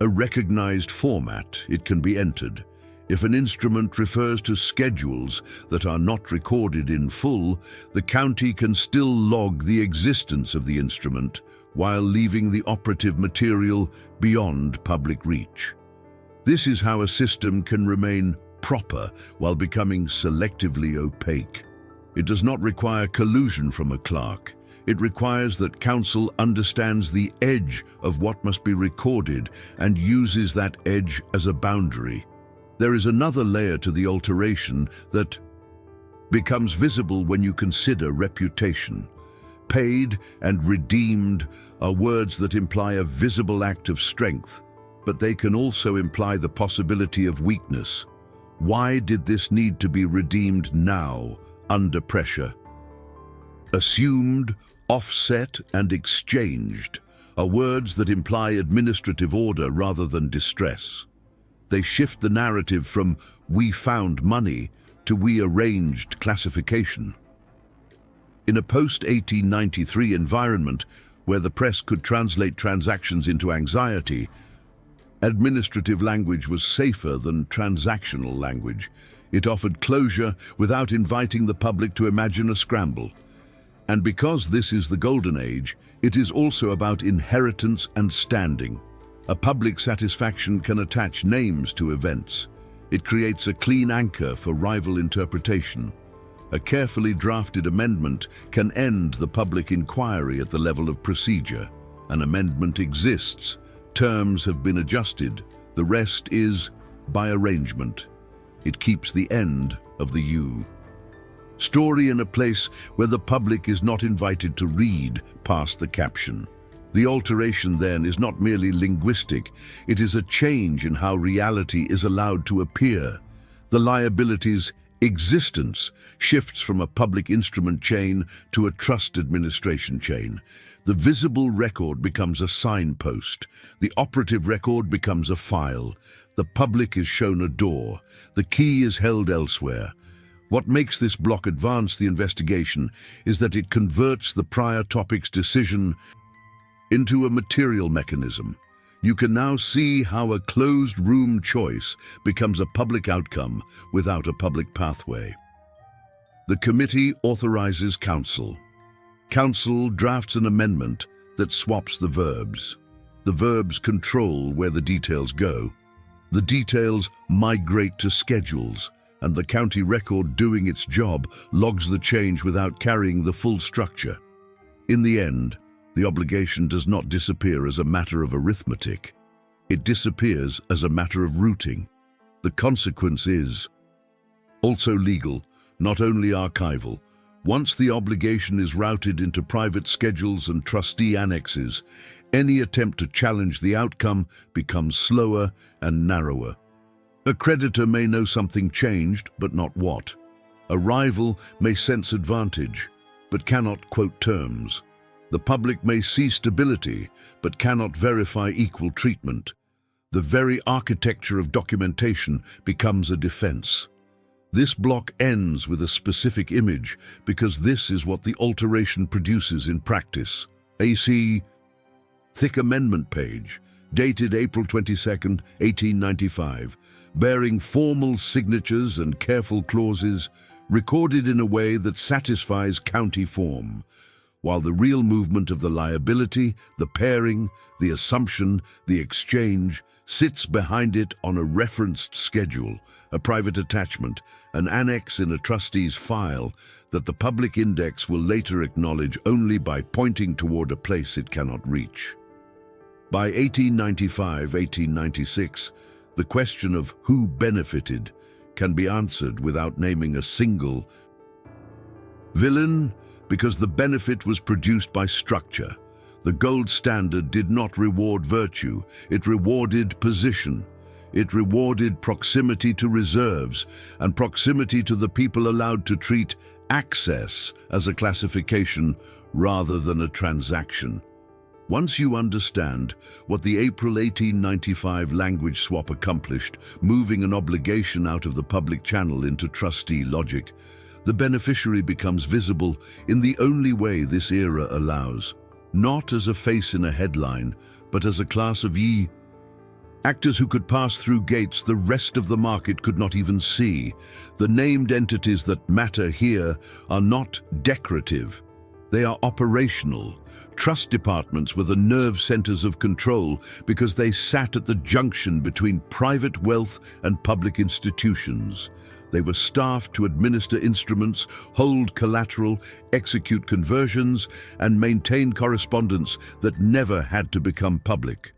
a recognized format, it can be entered. If an instrument refers to schedules that are not recorded in full, the county can still log the existence of the instrument while leaving the operative material beyond public reach. This is how a system can remain proper while becoming selectively opaque. It does not require collusion from a clerk. It requires that counsel understands the edge of what must be recorded and uses that edge as a boundary. There is another layer to the alteration that becomes visible when you consider reputation. Paid and redeemed are words that imply a visible act of strength, but they can also imply the possibility of weakness. Why did this need to be redeemed now, under pressure? Assumed, offset, and exchanged are words that imply administrative order rather than distress. They shift the narrative from "we found money" to "we arranged classification." In a post-1893 environment where the press could translate transactions into anxiety, administrative language was safer than transactional language. It offered closure without inviting the public to imagine a scramble. And because this is the Golden Age, it is also about inheritance and standing. A public satisfaction can attach names to events. It creates a clean anchor for rival interpretation. A carefully drafted amendment can end the public inquiry at the level of procedure. An amendment exists. Terms have been adjusted. The rest is by arrangement. It keeps the end of the U. Story in a place where the public is not invited to read past the caption. The alteration then is not merely linguistic, it is a change in how reality is allowed to appear. The liability's existence shifts from a public instrument chain to a trust administration chain. The visible record becomes a signpost. The operative record becomes a file. The public is shown a door. The key is held elsewhere. What makes this block advance the investigation is that it converts the prior topic's decision into a material mechanism. You can now see how a closed-room choice becomes a public outcome without a public pathway. The committee authorizes counsel. Counsel drafts an amendment that swaps the verbs. The verbs control where the details go. The details migrate to schedules, and the county record doing its job logs the change without carrying the full structure. In the end, the obligation does not disappear as a matter of arithmetic. It disappears as a matter of routing. The consequence is also legal, not only archival. Once the obligation is routed into private schedules and trustee annexes, any attempt to challenge the outcome becomes slower and narrower. A creditor may know something changed, but not what. A rival may sense advantage, but cannot quote terms. The public may see stability, but cannot verify equal treatment. The very architecture of documentation becomes a defense. This block ends with a specific image because this is what the alteration produces in practice. AC thick amendment page, dated April 22, 1895, bearing formal signatures and careful clauses, recorded in a way that satisfies county form, while the real movement of the liability, the pairing, the assumption, the exchange, sits behind it on a referenced schedule, a private attachment, an annex in a trustee's file that the public index will later acknowledge only by pointing toward a place it cannot reach. By 1895-1896, the question of who benefited can be answered without naming a single villain, because the benefit was produced by structure. The gold standard did not reward virtue, it rewarded position. It rewarded proximity to reserves and proximity to the people allowed to treat access as a classification rather than a transaction. Once you understand what the April 1895 language swap accomplished, moving an obligation out of the public channel into trustee logic, the beneficiary becomes visible in the only way this era allows, not as a face in a headline, but as a class of actors who could pass through gates the rest of the market could not even see. The named entities that matter here are not decorative. They are operational. Trust departments were the nerve centers of control because they sat at the junction between private wealth and public institutions. They were staffed to administer instruments, hold collateral, execute conversions, and maintain correspondence that never had to become public.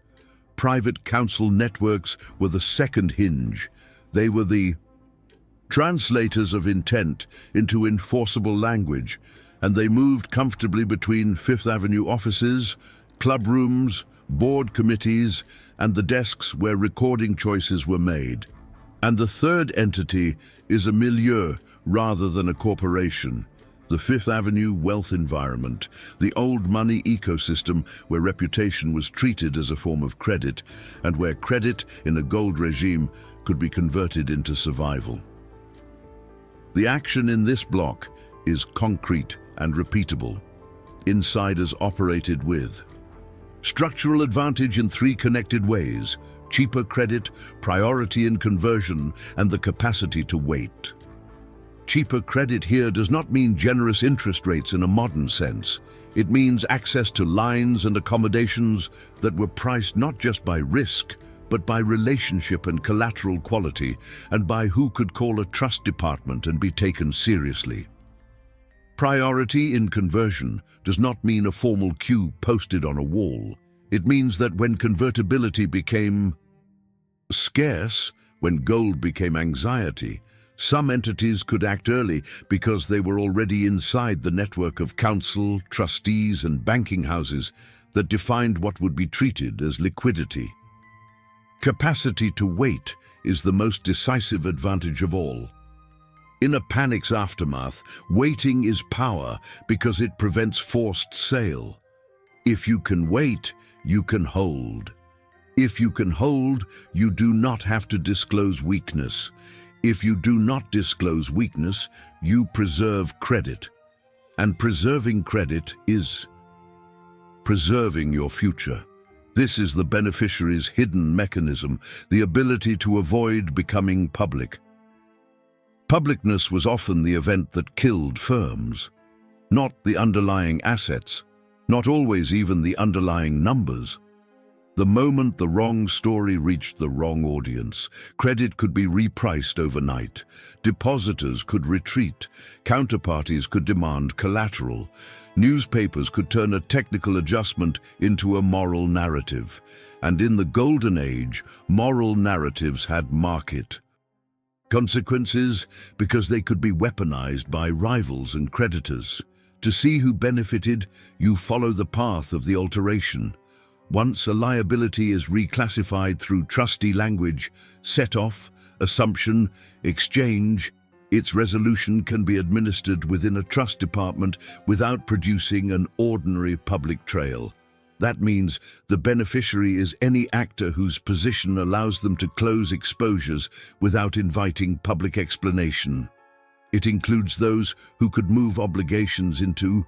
Private counsel networks were the second hinge. They were the translators of intent into enforceable language, and they moved comfortably between Fifth Avenue offices, club rooms, board committees, and the desks where recording choices were made. And the third entity is a milieu rather than a corporation. The Fifth Avenue wealth environment, the old money ecosystem where reputation was treated as a form of credit, and where credit in a gold regime could be converted into survival. The action in this block is concrete and repeatable. Insiders operated with structural advantage in three connected ways: cheaper credit, priority in conversion, and the capacity to wait. Cheaper credit here does not mean generous interest rates in a modern sense. It means access to lines and accommodations that were priced not just by risk, but by relationship and collateral quality, and by who could call a trust department and be taken seriously. Priority in conversion does not mean a formal queue posted on a wall. It means that when convertibility became scarce, when gold became anxiety, some entities could act early because they were already inside the network of counsel, trustees, and banking houses that defined what would be treated as liquidity. Capacity to wait is the most decisive advantage of all. In a panic's aftermath, waiting is power because it prevents forced sale. If you can wait, you can hold. If you can hold, you do not have to disclose weakness. If you do not disclose weakness, you preserve credit. And preserving credit is preserving your future. This is the beneficiary's hidden mechanism, the ability to avoid becoming public. Publicness was often the event that killed firms, not the underlying assets, not always even the underlying numbers. The moment the wrong story reached the wrong audience, credit could be repriced overnight. Depositors could retreat. Counterparties could demand collateral. Newspapers could turn a technical adjustment into a moral narrative. And in the Golden Age, moral narratives had market consequences because they could be weaponized by rivals and creditors. To see who benefited, you follow the path of the alteration. Once a liability is reclassified through trustee language, set-off, assumption, exchange, its resolution can be administered within a trust department without producing an ordinary public trail. That means the beneficiary is any actor whose position allows them to close exposures without inviting public explanation. It includes those who could move obligations into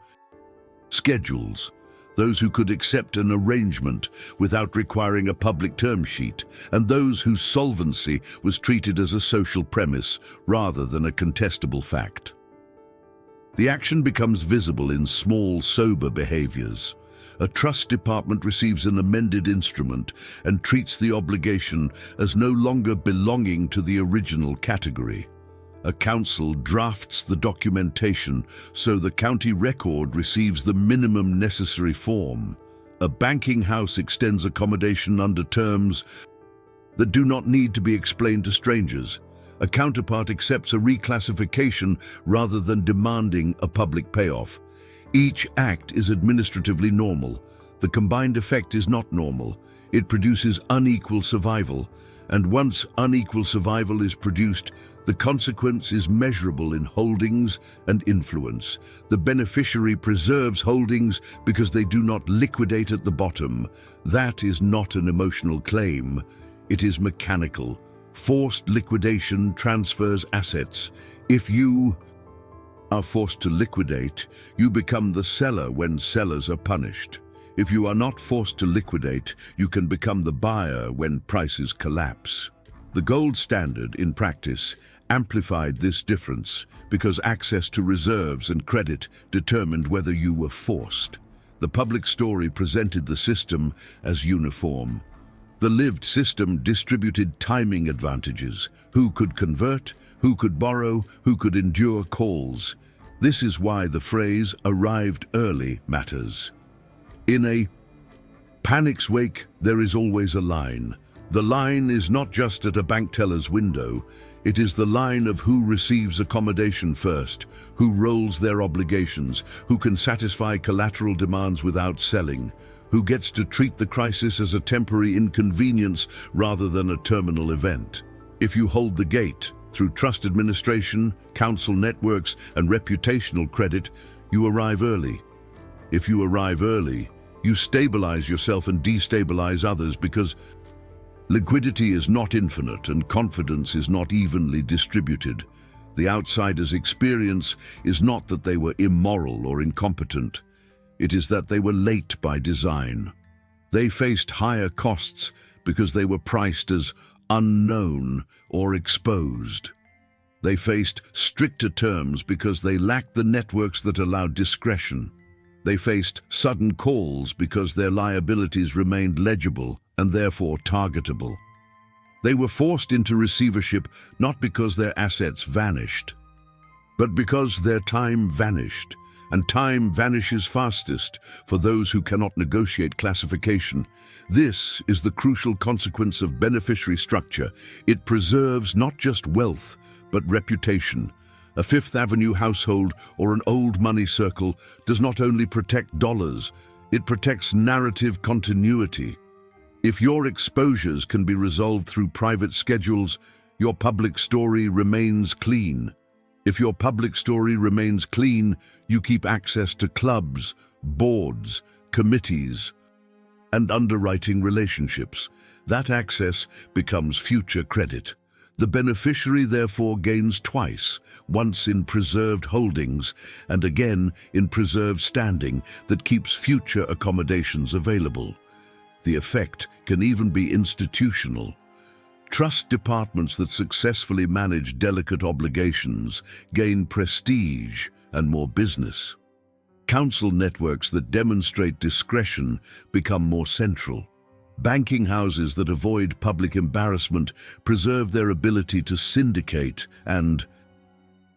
schedules, those who could accept an arrangement without requiring a public term sheet, and those whose solvency was treated as a social premise rather than a contestable fact. The action becomes visible in small, sober behaviors. A trust department receives an amended instrument and treats the obligation as no longer belonging to the original category. A council drafts the documentation so the county record receives the minimum necessary form. A banking house extends accommodation under terms that do not need to be explained to strangers. A counterpart accepts a reclassification rather than demanding a public payoff. Each act is administratively normal. The combined effect is not normal. It produces unequal survival, and once unequal survival is produced, the consequence is measurable in holdings and influence. The beneficiary preserves holdings because they do not liquidate at the bottom. That is not an emotional claim. It is mechanical. Forced liquidation transfers assets. If you are forced to liquidate, you become the seller when sellers are punished. If you are not forced to liquidate, you can become the buyer when prices collapse. The gold standard, in practice, amplified this difference because access to reserves and credit determined whether you were forced. The public story presented the system as uniform. The lived system distributed timing advantages: who could convert, who could borrow, who could endure calls. This is why the phrase "arrived early" matters. In a panic's wake, there is always a line. The line is not just at a bank teller's window. It is the line of who receives accommodation first, who rolls their obligations, who can satisfy collateral demands without selling, who gets to treat the crisis as a temporary inconvenience rather than a terminal event. If you hold the gate through trust administration, counsel networks, and reputational credit, you arrive early. If you arrive early, you stabilize yourself and destabilize others, because liquidity is not infinite and confidence is not evenly distributed. The outsider's experience is not that they were immoral or incompetent. It is that they were late by design. They faced higher costs because they were priced as unknown or exposed. They faced stricter terms because they lacked the networks that allowed discretion. They faced sudden calls because their liabilities remained legible and therefore targetable. They were forced into receivership not because their assets vanished, but because their time vanished, and time vanishes fastest for those who cannot negotiate classification. This is the crucial consequence of beneficiary structure. It preserves not just wealth, but reputation. A Fifth Avenue household or an old money circle does not only protect dollars, it protects narrative continuity. If your exposures can be resolved through private schedules, your public story remains clean. If your public story remains clean, you keep access to clubs, boards, committees, and underwriting relationships. That access becomes future credit. The beneficiary therefore gains twice, once in preserved holdings and again in preserved standing that keeps future accommodations available. The effect can even be institutional. Trust departments that successfully manage delicate obligations gain prestige and more business. Counsel networks that demonstrate discretion become more central. Banking houses that avoid public embarrassment preserve their ability to syndicate and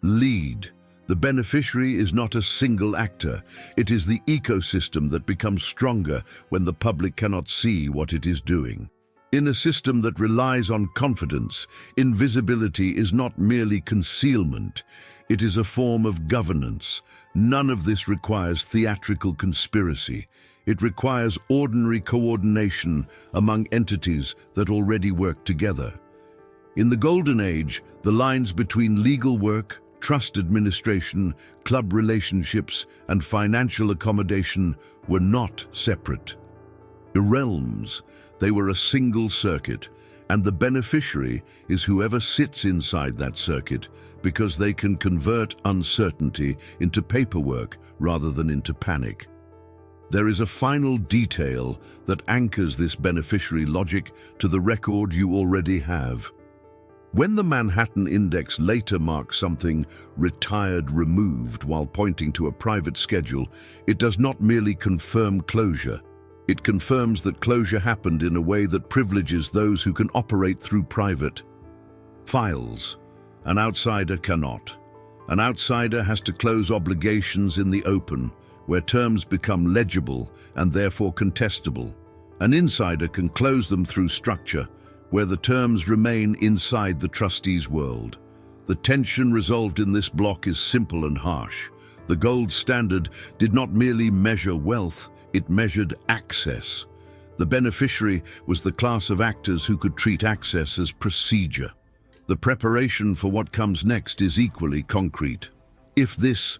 lead. The beneficiary is not a single actor. It is the ecosystem that becomes stronger when the public cannot see what it is doing. In a system that relies on confidence, invisibility is not merely concealment. It is a form of governance. None of this requires theatrical conspiracy. It requires ordinary coordination among entities that already work together. In the Golden Age, the lines between legal work, trust administration, club relationships, and financial accommodation were not separate realms. They were a single circuit, and the beneficiary is whoever sits inside that circuit, because they can convert uncertainty into paperwork rather than into panic. There is a final detail that anchors this beneficiary logic to the record you already have. When the Manhattan Index later marks something "retired removed" while pointing to a private schedule, it does not merely confirm closure. It confirms that closure happened in a way that privileges those who can operate through private files. An outsider cannot. An outsider has to close obligations in the open, where terms become legible and therefore contestable. An insider can close them through structure, where the terms remain inside the trustee's world. The tension resolved in this block is simple and harsh. The gold standard did not merely measure wealth, it measured access. The beneficiary was the class of actors who could treat access as procedure. The preparation for what comes next is equally concrete. If this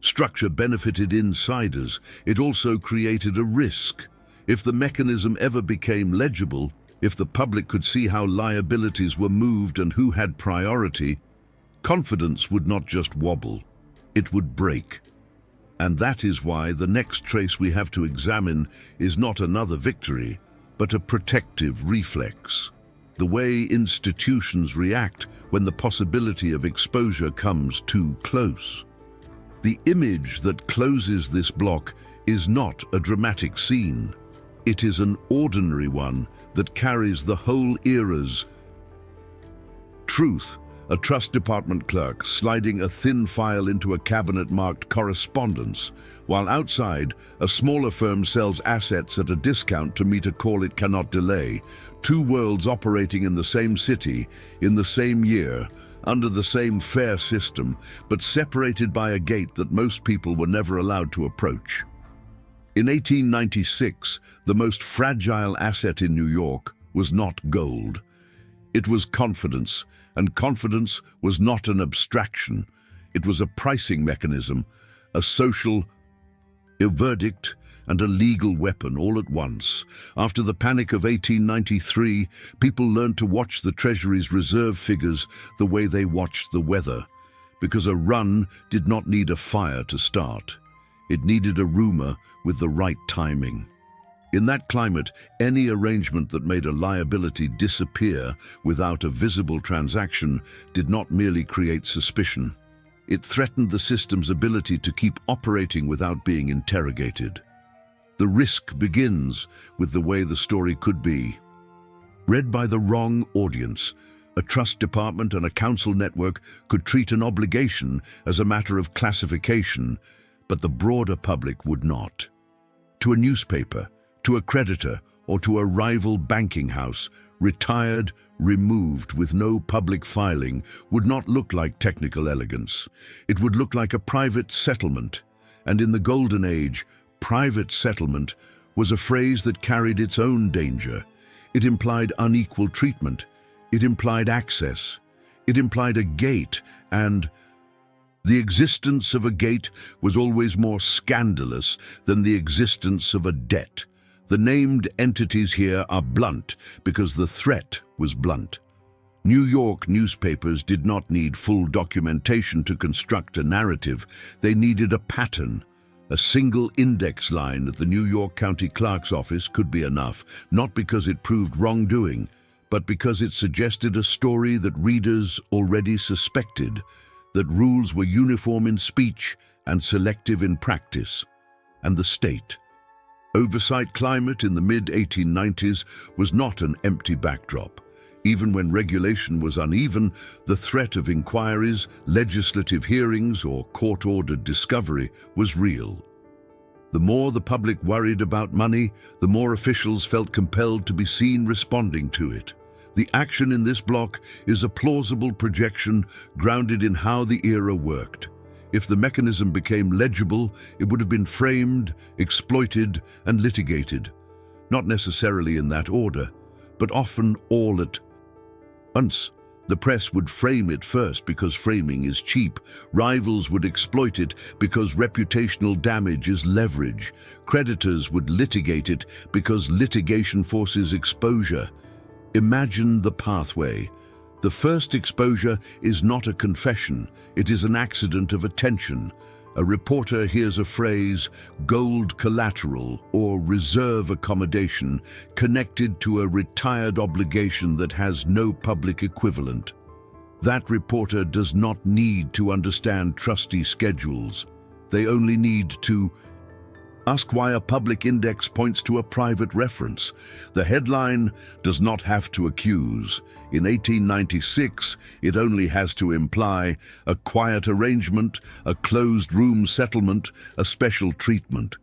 structure benefited insiders, it also created a risk. If the mechanism ever became legible, if the public could see how liabilities were moved and who had priority, confidence would not just wobble, it would break. And that is why the next trace we have to examine is not another victory, but a protective reflex. The way institutions react when the possibility of exposure comes too close. The image that closes this block is not a dramatic scene. It is an ordinary one that carries the whole era's truth. A trust department clerk sliding a thin file into a cabinet marked correspondence, while outside, a smaller firm sells assets at a discount to meet a call it cannot delay. Two worlds operating in the same city, in the same year, under the same fair system, but separated by a gate that most people were never allowed to approach. In 1896, the most fragile asset in New York was not gold. It was confidence, and confidence was not an abstraction. It was a pricing mechanism, a social verdict, and a legal weapon all at once. After the panic of 1893, people learned to watch the Treasury's reserve figures the way they watched the weather, because a run did not need a fire to start. It needed a rumor with the right timing. In that climate, any arrangement that made a liability disappear without a visible transaction did not merely create suspicion. It threatened the system's ability to keep operating without being interrogated. The risk begins with the way the story could be. Read by the wrong audience, a trust department and a council network could treat an obligation as a matter of classification, but the broader public would not. To a newspaper, to a creditor, or to a rival banking house, retired, removed with no public filing, would not look like technical elegance. It would look like a private settlement. And in the Golden Age, private settlement was a phrase that carried its own danger. It implied unequal treatment. It implied access. It implied a gate, and the existence of a gate was always more scandalous than the existence of a debt. The named entities here are blunt because the threat was blunt. New York newspapers did not need full documentation to construct a narrative. They needed a pattern. A single index line at the New York County Clerk's office could be enough, not because it proved wrongdoing, but because it suggested a story that readers already suspected, that rules were uniform in speech and selective in practice. And the state. Oversight climate in the mid-1890s was not an empty backdrop. Even when regulation was uneven, the threat of inquiries, legislative hearings, or court-ordered discovery was real. The more the public worried about money, the more officials felt compelled to be seen responding to it. The action in this block is a plausible projection grounded in how the era worked. If the mechanism became legible, it would have been framed, exploited, and litigated. Not necessarily in that order, but often all at once. The press would frame it first because framing is cheap. Rivals would exploit it because reputational damage is leverage. Creditors would litigate it because litigation forces exposure. Imagine the pathway. The first exposure is not a confession, it is an accident of attention. A reporter hears a phrase, gold collateral or reserve accommodation, connected to a retired obligation that has no public equivalent. That reporter does not need to understand trustee schedules. They only need to Ask why a public index points to a private reference. The headline does not have to accuse. In 1896, it only has to imply a quiet arrangement, a closed-room settlement, a special treatment.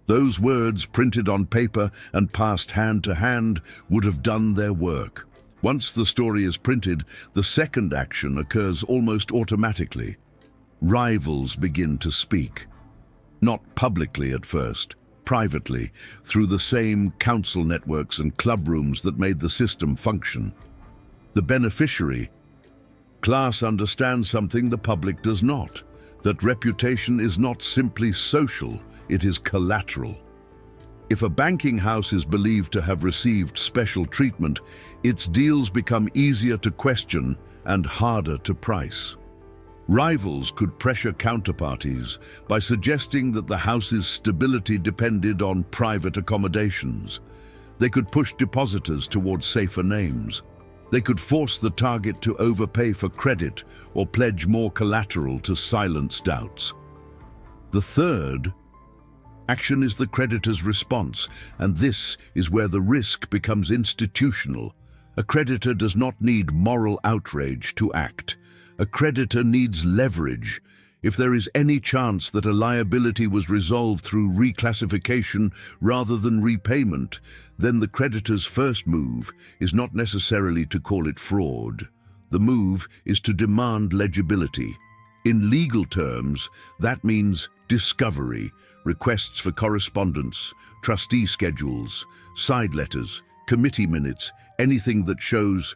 Those words, printed on paper and passed hand to hand, would have done their work. Once the story is printed, the second action occurs almost automatically. Rivals begin to speak. Not publicly at first, privately, through the same council networks and club rooms that made the system function. The beneficiary class understands something the public does not, that reputation is not simply social, it is collateral. If a banking house is believed to have received special treatment, its deals become easier to question and harder to price. Rivals could pressure counterparties by suggesting that the house's stability depended on private accommodations. They could push depositors towards safer names. They could force the target to overpay for credit or pledge more collateral to silence doubts. The third action is the creditor's response, and this is where the risk becomes institutional. A creditor does not need moral outrage to act. A creditor needs leverage. If there is any chance that a liability was resolved through reclassification rather than repayment, then the creditor's first move is not necessarily to call it fraud. The move is to demand legibility. In legal terms, that means discovery, requests for correspondence, trustee schedules, side letters, committee minutes, anything that shows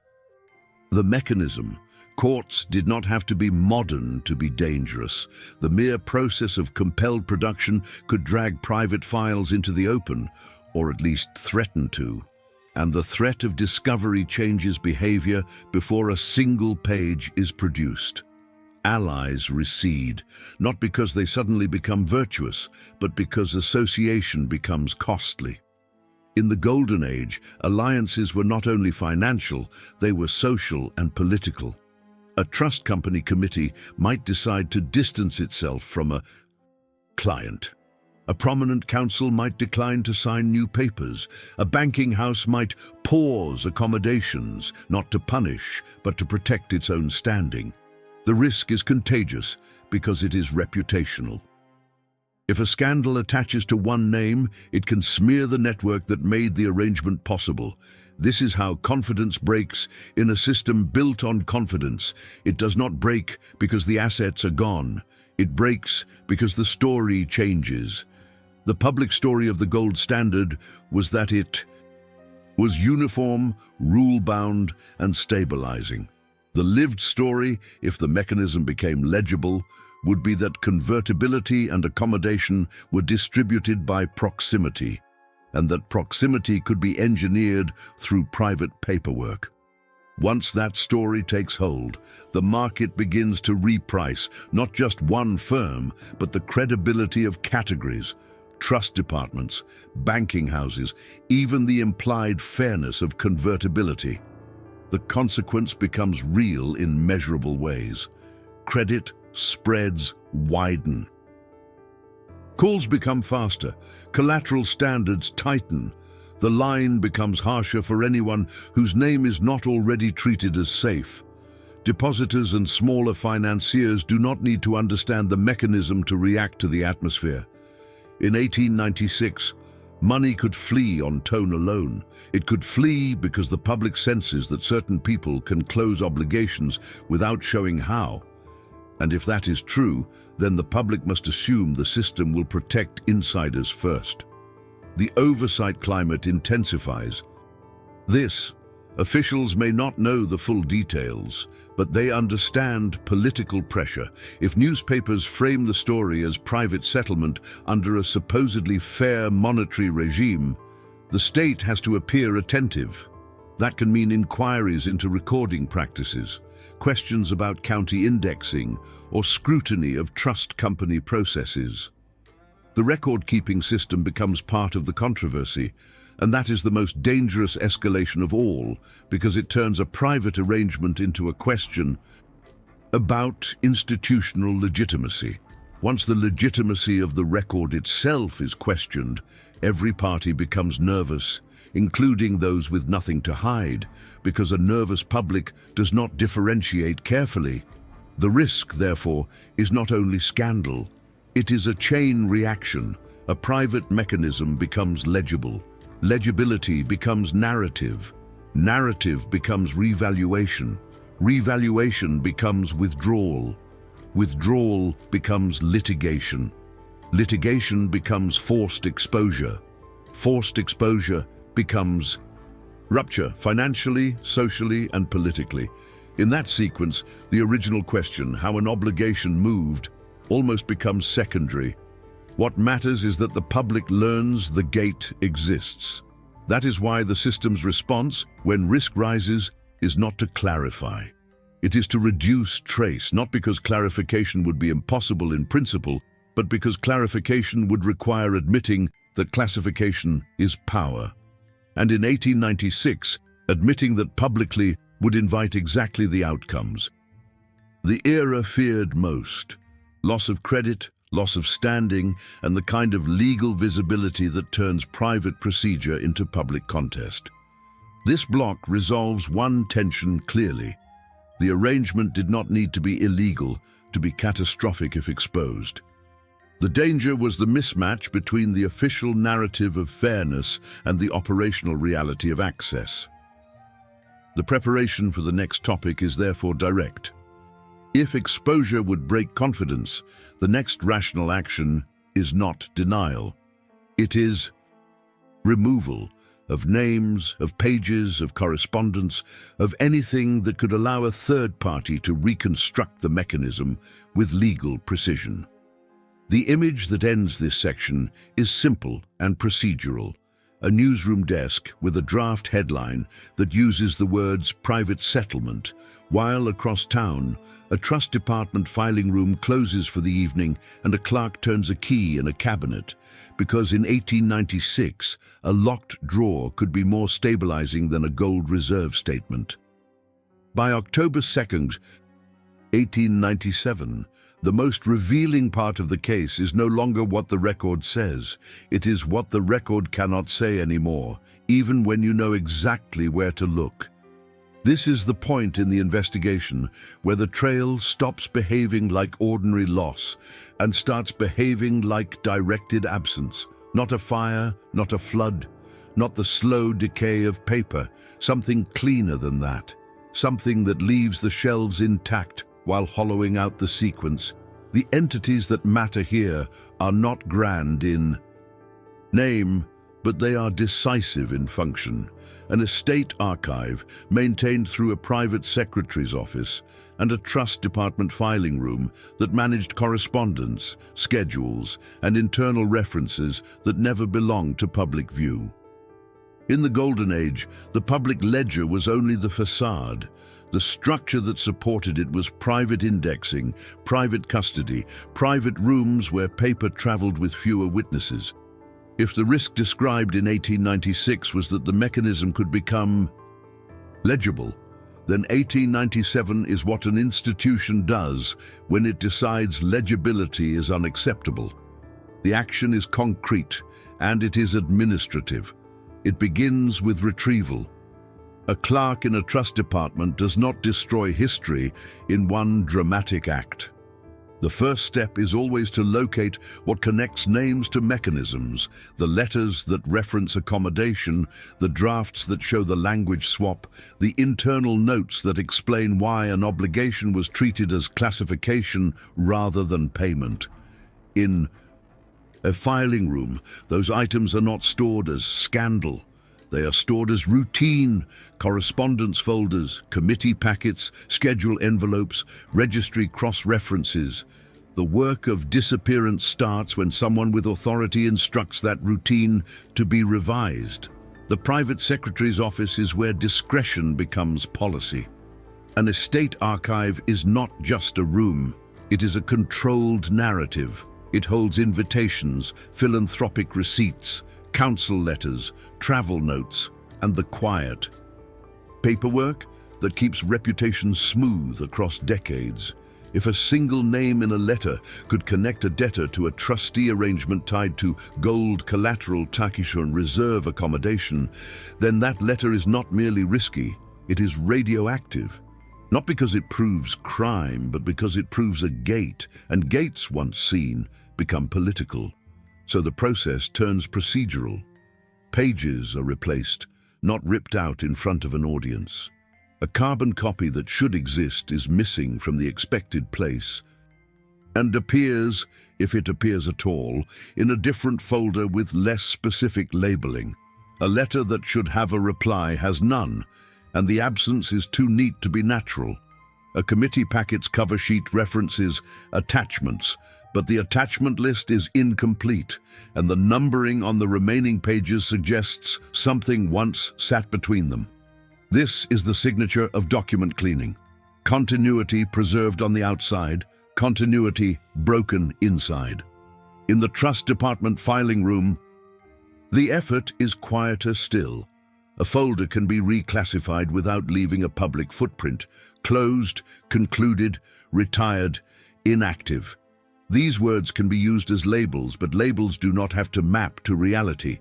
the mechanism. Courts did not have to be modern to be dangerous. The mere process of compelled production could drag private files into the open, or at least threaten to. And the threat of discovery changes behavior before a single page is produced. Allies recede, not because they suddenly become virtuous, but because association becomes costly. In the Golden Age, alliances were not only financial, they were social and political. A trust company committee might decide to distance itself from a client. A prominent council might decline to sign new papers. A banking house might pause accommodations, not to punish, but to protect its own standing. The risk is contagious because it is reputational. If a scandal attaches to one name, it can smear the network that made the arrangement possible. This is how confidence breaks in a system built on confidence. It does not break because the assets are gone. It breaks because the story changes. The public story of the gold standard was that it was uniform, rule-bound, and stabilizing. The lived story, if the mechanism became legible, would be that convertibility and accommodation were distributed by proximity, and that proximity could be engineered through private paperwork. Once that story takes hold, the market begins to reprice not just one firm, but the credibility of categories, trust departments, banking houses, even the implied fairness of convertibility. The consequence becomes real in measurable ways. Credit spreads widen. Calls become faster, collateral standards tighten. The line becomes harsher for anyone whose name is not already treated as safe. Depositors and smaller financiers do not need to understand the mechanism to react to the atmosphere. In 1896, money could flee on tone alone. It could flee because the public senses that certain people can close obligations without showing how. And if that is true, then the public must assume the system will protect insiders first. The oversight climate intensifies. Officials may not know the full details, but they understand political pressure. If newspapers frame the story as private settlement under a supposedly fair monetary regime, the state has to appear attentive. That can mean inquiries into recording practices, questions about county indexing, or scrutiny of trust company processes. The record-keeping system becomes part of the controversy, and that is the most dangerous escalation of all, because it turns a private arrangement into a question about institutional legitimacy. Once the legitimacy of the record itself is questioned, every party becomes nervous, including those with nothing to hide, because a nervous public does not differentiate carefully. The risk, therefore, is not only scandal, it is a chain reaction. A private mechanism becomes legible. Legibility becomes narrative. Narrative becomes revaluation. Revaluation becomes withdrawal. Withdrawal becomes litigation. Litigation becomes forced exposure. Forced exposure becomes rupture, financially, socially, and politically. In that sequence, the original question, how an obligation moved, almost becomes secondary. What matters is that the public learns the gate exists. That is why the system's response, when risk rises, is not to clarify. It is to reduce trace, not because clarification would be impossible in principle, but because clarification would require admitting that classification is power. And in 1896, admitting that publicly would invite exactly the outcomes. The era feared most: loss of credit, loss of standing, and the kind of legal visibility that turns private procedure into public contest. This block resolves one tension clearly. The arrangement did not need to be illegal to be catastrophic if exposed. The danger was the mismatch between the official narrative of fairness and the operational reality of access. The preparation for the next topic is therefore direct. If exposure would break confidence, the next rational action is not denial. It is removal of names, of pages, of correspondence, of anything that could allow a third party to reconstruct the mechanism with legal precision. The image that ends this section is simple and procedural. A newsroom desk with a draft headline that uses the words private settlement, while across town, a trust department filing room closes for the evening and a clerk turns a key in a cabinet, because in 1896, a locked drawer could be more stabilizing than a gold reserve statement. By October 2nd, 1897, the most revealing part of the case is no longer what the record says. It is what the record cannot say anymore, even when you know exactly where to look. This is the point in the investigation where the trail stops behaving like ordinary loss and starts behaving like directed absence. Not a fire, not a flood, not the slow decay of paper, something cleaner than that. Something that leaves the shelves intact while hollowing out the sequence. The entities that matter here are not grand in name, but they are decisive in function. An estate archive maintained through a private secretary's office and a trust department filing room that managed correspondence, schedules, and internal references that never belonged to public view. In the Golden Age, the public ledger was only the facade. The structure that supported it was private indexing, private custody, private rooms where paper traveled with fewer witnesses. If the risk described in 1896 was that the mechanism could become legible, then 1897 is what an institution does when it decides legibility is unacceptable. The action is concrete and it is administrative. It begins with retrieval. A clerk in a trust department does not destroy history in one dramatic act. The first step is always to locate what connects names to mechanisms, the letters that reference accommodation, the drafts that show the language swap, the internal notes that explain why an obligation was treated as classification rather than payment. In a filing room, those items are not stored as scandal. They are stored as routine, correspondence folders, committee packets, schedule envelopes, registry cross-references. The work of disappearance starts when someone with authority instructs that routine to be revised. The private secretary's office is where discretion becomes policy. An estate archive is not just a room. It is a controlled narrative. It holds invitations, philanthropic receipts, council letters, travel notes, and the quiet paperwork that keeps reputation smooth across decades. If a single name in a letter could connect a debtor to a trustee arrangement tied to gold collateral Takishun reserve accommodation, then that letter is not merely risky, it is radioactive. Not because it proves crime, but because it proves a gate, and gates, once seen, become political. So the process turns procedural. Pages are replaced, not ripped out in front of an audience. A carbon copy that should exist is missing from the expected place and appears, if it appears at all, in a different folder with less specific labeling. A letter that should have a reply has none, and the absence is too neat to be natural. A committee packet's cover sheet references attachments, but the attachment list is incomplete, and the numbering on the remaining pages suggests something once sat between them. This is the signature of document cleaning. Continuity preserved on the outside, continuity broken inside. In the trust department filing room, the effort is quieter still. A folder can be reclassified without leaving a public footprint. Closed, concluded, retired, inactive. These words can be used as labels, but labels do not have to map to reality.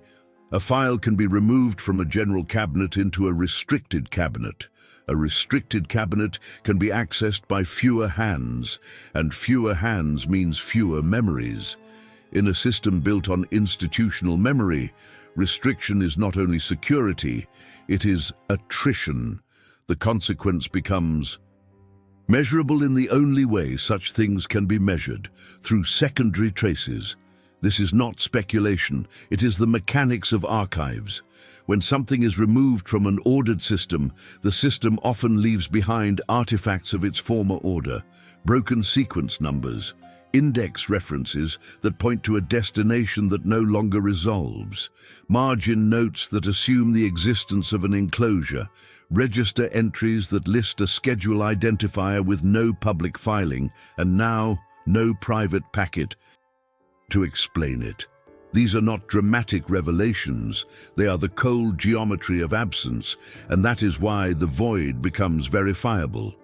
A file can be removed from a general cabinet into a restricted cabinet. A restricted cabinet can be accessed by fewer hands, and fewer hands means fewer memories. In a system built on institutional memory, restriction is not only security, it is attrition. The consequence becomes measurable in the only way such things can be measured, through secondary traces. This is not speculation, it is the mechanics of archives. When something is removed from an ordered system, the system often leaves behind artifacts of its former order, broken sequence numbers, index references that point to a destination that no longer resolves, margin notes that assume the existence of an enclosure, register entries that list a schedule identifier with no public filing, and now no private packet to explain it. These are not dramatic revelations, they are the cold geometry of absence, and that is why the void becomes verifiable.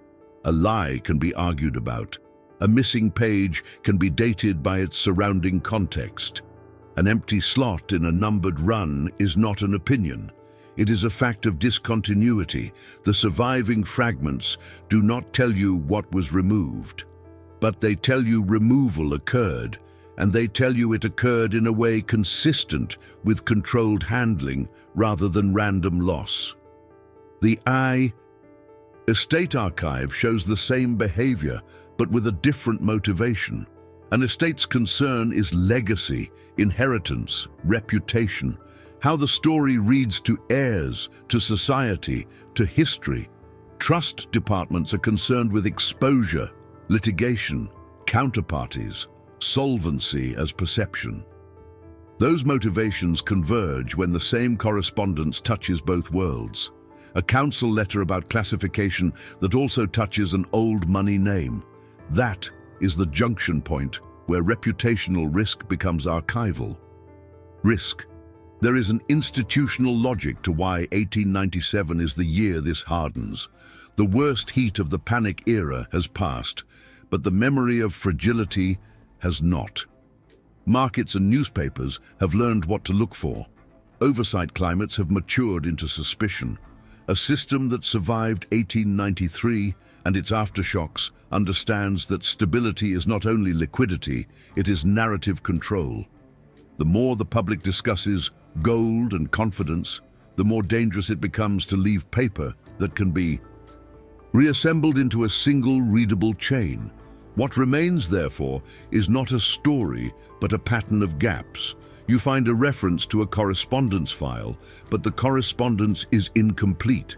A lie can be argued about. A missing page can be dated by its surrounding context. An empty slot in a numbered run is not an opinion. It is a fact of discontinuity. The surviving fragments do not tell you what was removed, but they tell you removal occurred, and they tell you it occurred in a way consistent with controlled handling rather than random loss. The estate archive shows the same behavior, but with a different motivation. An estate's concern is legacy, inheritance, reputation, how the story reads to heirs, to society, to history. Trust departments are concerned with exposure, litigation, counterparties, solvency as perception. Those motivations converge when the same correspondence touches both worlds. A council letter about classification that also touches an old money name. That is the junction point where reputational risk becomes archival. Risk. There is an institutional logic to why 1897 is the year this hardens. The worst heat of the panic era has passed, but the memory of fragility has not. Markets and newspapers have learned what to look for. Oversight climates have matured into suspicion. A system that survived 1893 and its aftershocks understands that stability is not only liquidity, it is narrative control. The more the public discusses gold and confidence, the more dangerous it becomes to leave paper that can be reassembled into a single readable chain. What remains, therefore, is not a story, but a pattern of gaps. You find a reference to a correspondence file, but the correspondence is incomplete.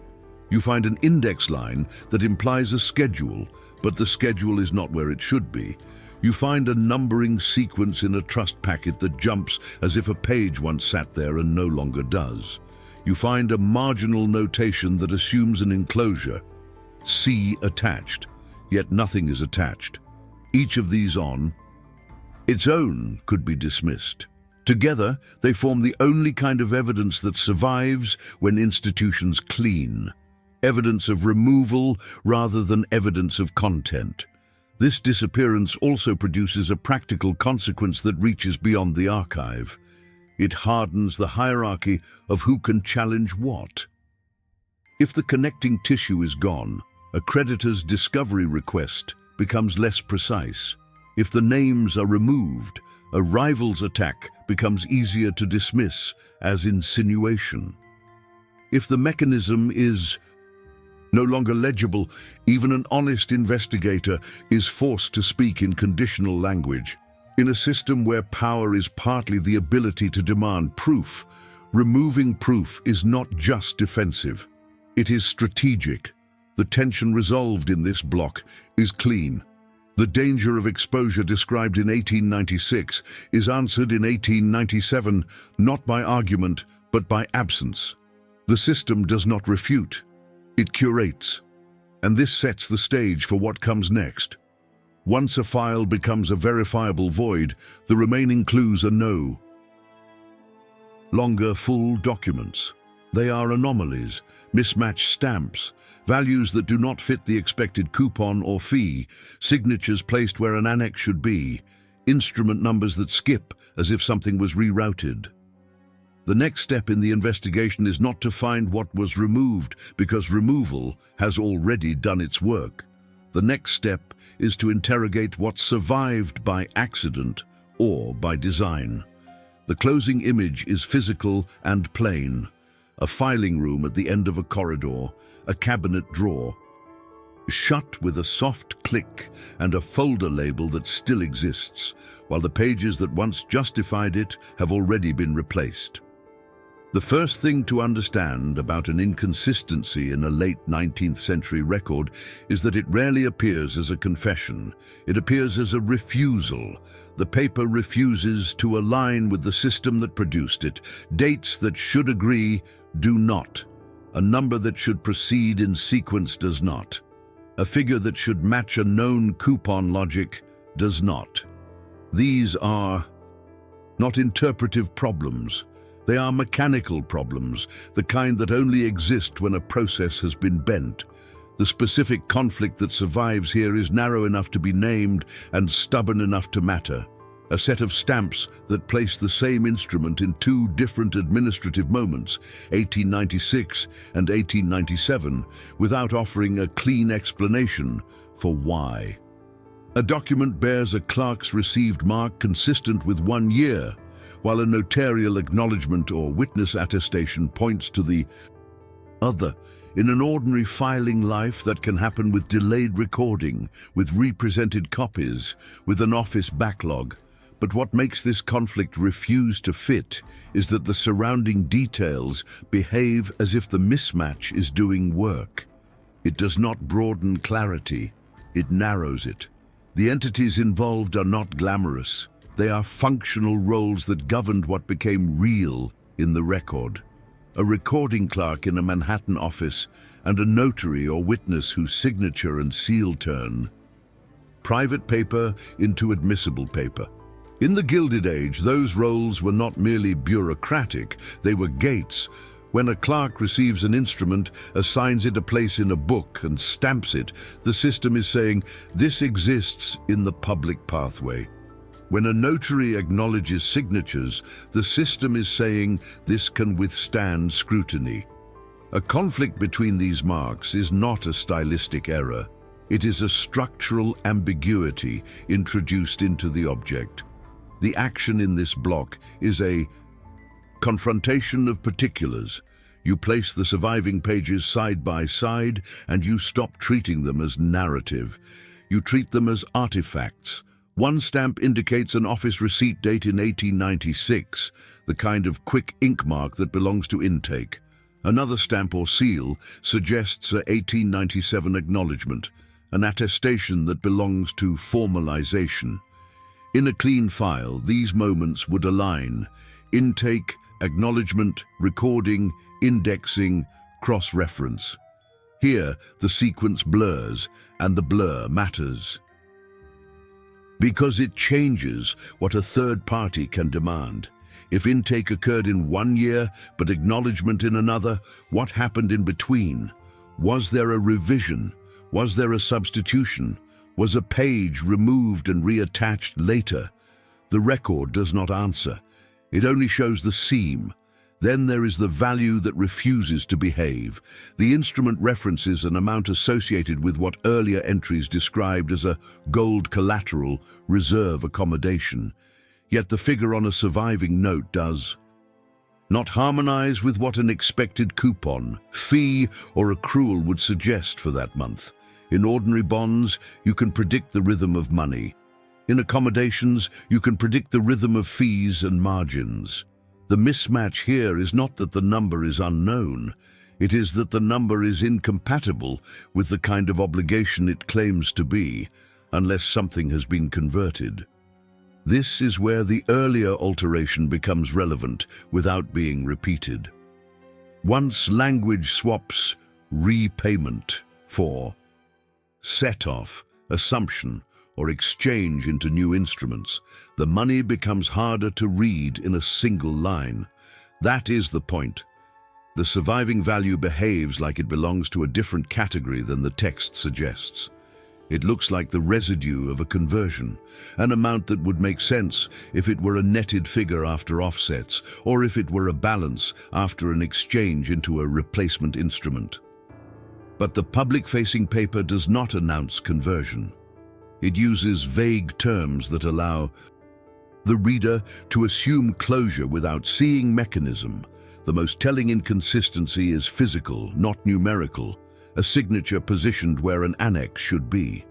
You find an index line that implies a schedule, but the schedule is not where it should be. You find a numbering sequence in a trust packet that jumps as if a page once sat there and no longer does. You find a marginal notation that assumes an enclosure, C attached, yet nothing is attached. Each of these on its own could be dismissed. Together, they form the only kind of evidence that survives when institutions clean. Evidence of removal rather than evidence of content. This disappearance also produces a practical consequence that reaches beyond the archive. It hardens the hierarchy of who can challenge what. If the connecting tissue is gone, a creditor's discovery request becomes less precise. If the names are removed, a rival's attack becomes easier to dismiss as insinuation. If the mechanism is no longer legible, even an honest investigator is forced to speak in conditional language. In a system where power is partly the ability to demand proof, removing proof is not just defensive. It is strategic. The tension resolved in this block is clean. The danger of exposure described in 1896 is answered in 1897, not by argument, but by absence. The system does not refute. It curates. And this sets the stage for what comes next. Once a file becomes a verifiable void, the remaining clues are no longer full documents. They are anomalies, mismatched stamps, values that do not fit the expected coupon or fee, signatures placed where an annex should be, instrument numbers that skip as if something was rerouted. The next step in the investigation is not to find what was removed, because removal has already done its work. The next step is to interrogate what survived by accident or by design. The closing image is physical and plain. A filing room at the end of a corridor, a cabinet drawer, shut with a soft click and a folder label that still exists, while the pages that once justified it have already been replaced. The first thing to understand about an inconsistency in a late 19th century record is that it rarely appears as a confession. It appears as a refusal. The paper refuses to align with the system that produced it. Dates that should agree do not. A number that should proceed in sequence does not. A figure that should match a known coupon logic does not. These are not interpretive problems. They are mechanical problems, the kind that only exist when a process has been bent. The specific conflict that survives here is narrow enough to be named and stubborn enough to matter. A set of stamps that place the same instrument in two different administrative moments, 1896 and 1897, without offering a clean explanation for why. A document bears a clerk's received mark consistent with 1 year, while a notarial acknowledgement or witness attestation points to the other. In an ordinary filing life, that can happen with delayed recording, with represented copies, with an office backlog. But what makes this conflict refuse to fit is that the surrounding details behave as if the mismatch is doing work. It does not broaden clarity, it narrows it. The entities involved are not glamorous. They are functional roles that governed what became real in the record. A recording clerk in a Manhattan office and a notary or witness whose signature and seal turn private paper into admissible paper. In the Gilded Age, those roles were not merely bureaucratic, they were gates. When a clerk receives an instrument, assigns it a place in a book and stamps it, the system is saying, this exists in the public pathway. When a notary acknowledges signatures, the system is saying this can withstand scrutiny. A conflict between these marks is not a stylistic error. It is a structural ambiguity introduced into the object. The action in this block is a confrontation of particulars. You place the surviving pages side by side and you stop treating them as narrative. You treat them as artifacts. One stamp indicates an office receipt date in 1896, the kind of quick ink mark that belongs to intake. Another stamp or seal suggests a 1897 acknowledgement, an attestation that belongs to formalization. In a clean file, these moments would align: intake, acknowledgement, recording, indexing, cross-reference. Here, the sequence blurs, and the blur matters, because it changes what a third party can demand. If intake occurred in 1 year, but acknowledgement in another, what happened in between? Was there a revision? Was there a substitution? Was a page removed and reattached later? The record does not answer. It only shows the seam. Then there is the value that refuses to behave. The instrument references an amount associated with what earlier entries described as a gold collateral reserve accommodation. Yet the figure on a surviving note does not harmonize with what an expected coupon, fee, or accrual would suggest for that month. In ordinary bonds, you can predict the rhythm of money. In accommodations, you can predict the rhythm of fees and margins. The mismatch here is not that the number is unknown. It is that the number is incompatible with the kind of obligation it claims to be, unless something has been converted. This is where the earlier alteration becomes relevant without being repeated. Once language swaps repayment for set-off, assumption, or exchange into new instruments, the money becomes harder to read in a single line. That is the point. The surviving value behaves like it belongs to a different category than the text suggests. It looks like the residue of a conversion, an amount that would make sense if it were a netted figure after offsets, or if it were a balance after an exchange into a replacement instrument. But the public-facing paper does not announce conversion. It uses vague terms that allow the reader to assume closure without seeing mechanism. The most telling inconsistency is physical, not numerical, a signature positioned where an annex should be.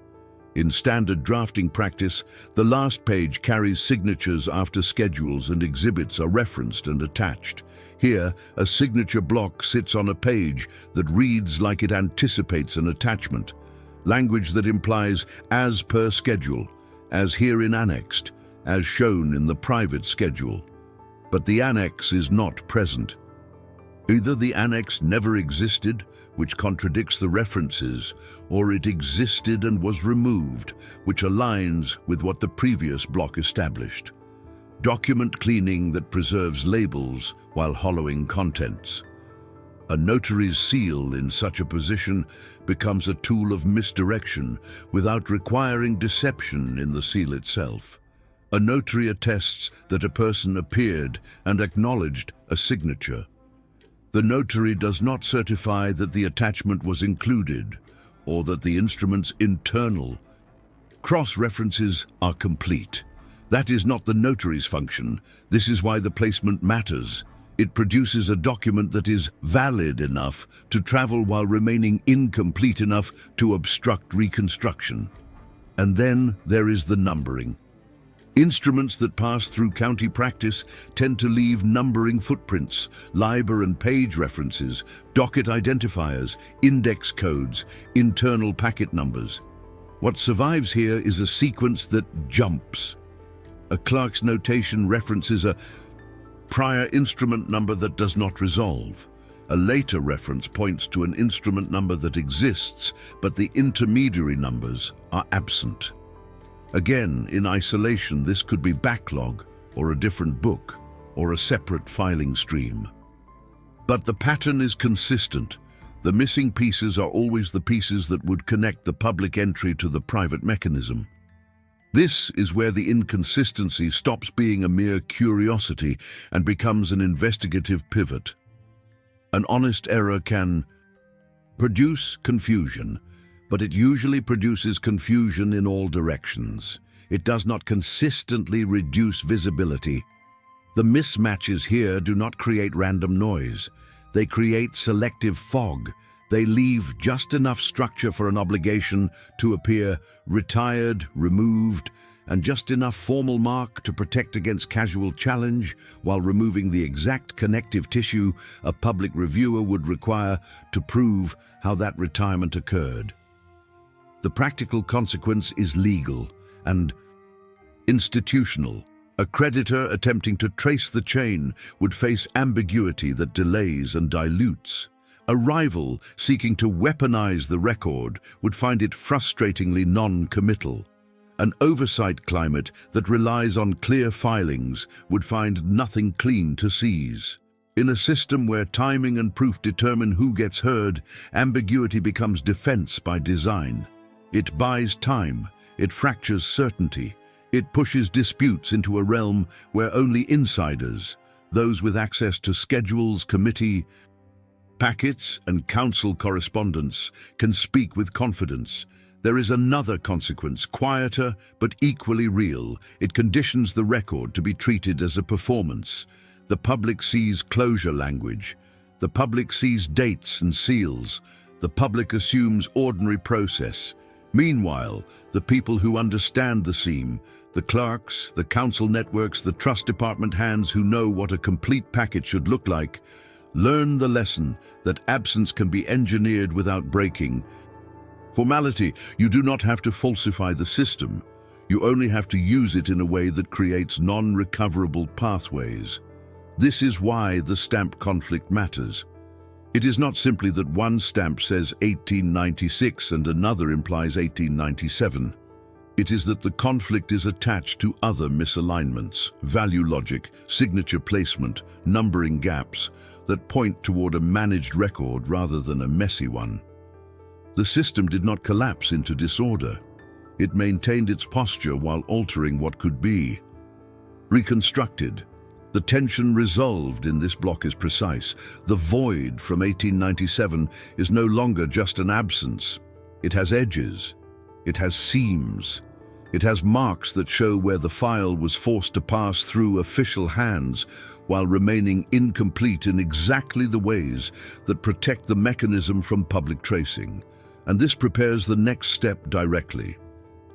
In standard drafting practice, the last page carries signatures after schedules and exhibits are referenced and attached. Here, a signature block sits on a page that reads like it anticipates an attachment. Language that implies as per schedule, as herein annexed, as shown in the private schedule. But the annex is not present. Either the annex never existed, which contradicts the references, or it existed and was removed, which aligns with what the previous block established. Document cleaning that preserves labels while hollowing contents. A notary's seal in such a position becomes a tool of misdirection without requiring deception in the seal itself. A notary attests that a person appeared and acknowledged a signature. The notary does not certify that the attachment was included or that the instrument's internal cross-references are complete. That is not the notary's function. This is why the placement matters. It produces a document that is valid enough to travel while remaining incomplete enough to obstruct reconstruction. And then there is the numbering. Instruments that pass through county practice tend to leave numbering footprints, LIBOR and page references, docket identifiers, index codes, internal packet numbers. What survives here is a sequence that jumps. A clerk's notation references a prior instrument number that does not resolve. A later reference points to an instrument number that exists, but the intermediary numbers are absent. Again, in isolation, this could be backlog, or a different book, or a separate filing stream. But the pattern is consistent. The missing pieces are always the pieces that would connect the public entry to the private mechanism. This is where the inconsistency stops being a mere curiosity and becomes an investigative pivot. An honest error can produce confusion, but it usually produces confusion in all directions. It does not consistently reduce visibility. The mismatches here do not create random noise. They create selective fog. They leave just enough structure for an obligation to appear retired, removed, and just enough formal mark to protect against casual challenge while removing the exact connective tissue a public reviewer would require to prove how that retirement occurred. The practical consequence is legal and institutional. A creditor attempting to trace the chain would face ambiguity that delays and dilutes. A rival seeking to weaponize the record would find it frustratingly non-committal. An oversight climate that relies on clear filings would find nothing clean to seize. In a system where timing and proof determine who gets heard, ambiguity becomes defense by design. It buys time. It fractures certainty. It pushes disputes into a realm where only insiders, those with access to schedules, committee packets, and council correspondence, can speak with confidence. There is another consequence, quieter but equally real. It conditions the record to be treated as a performance. The public sees closure language. The public sees dates and seals. The public assumes ordinary process. Meanwhile, the people who understand the seam, the clerks, the council networks, the trust department hands who know what a complete packet should look like, learn the lesson that absence can be engineered without breaking. Formality, you do not have to falsify the system. You only have to use it in a way that creates non-recoverable pathways. This is why the stamp conflict matters. It is not simply that one stamp says 1896 and another implies 1897. It is that the conflict is attached to other misalignments, value logic, signature placement, numbering gaps that point toward a managed record rather than a messy one. The system did not collapse into disorder. It maintained its posture while altering what could be. Reconstructed. The tension resolved in this block is precise. The void from 1897 is no longer just an absence. It has edges. It has seams. It has marks that show where the file was forced to pass through official hands while remaining incomplete in exactly the ways that protect the mechanism from public tracing. And this prepares the next step directly.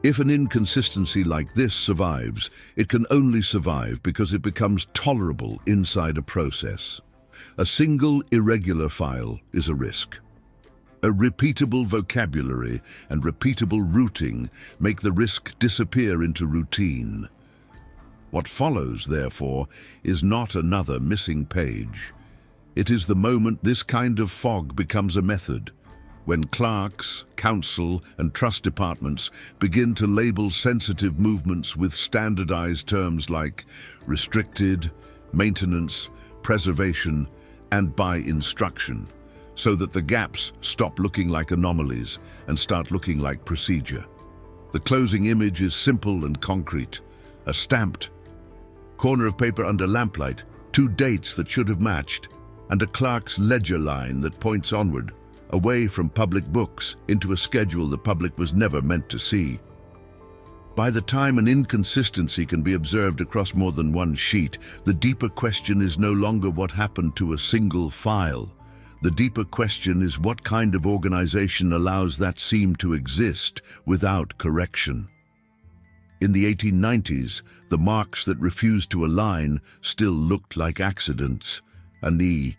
If an inconsistency like this survives, it can only survive because it becomes tolerable inside a process. A single irregular file is a risk. A repeatable vocabulary and repeatable routing make the risk disappear into routine. What follows, therefore, is not another missing page. It is the moment this kind of fog becomes a method, when clerks, council, and trust departments begin to label sensitive movements with standardized terms like restricted, maintenance, preservation, and by instruction, so that the gaps stop looking like anomalies and start looking like procedure. The closing image is simple and concrete. A stamped corner of paper under lamplight, two dates that should have matched, and a clerk's ledger line that points onward, away from public books into a schedule the public was never meant to see. By the time an inconsistency can be observed across more than one sheet, the deeper question is no longer what happened to a single file. The deeper question is what kind of organization allows that seam to exist without correction. In the 1890s, the marks that refused to align still looked like accidents. A knee,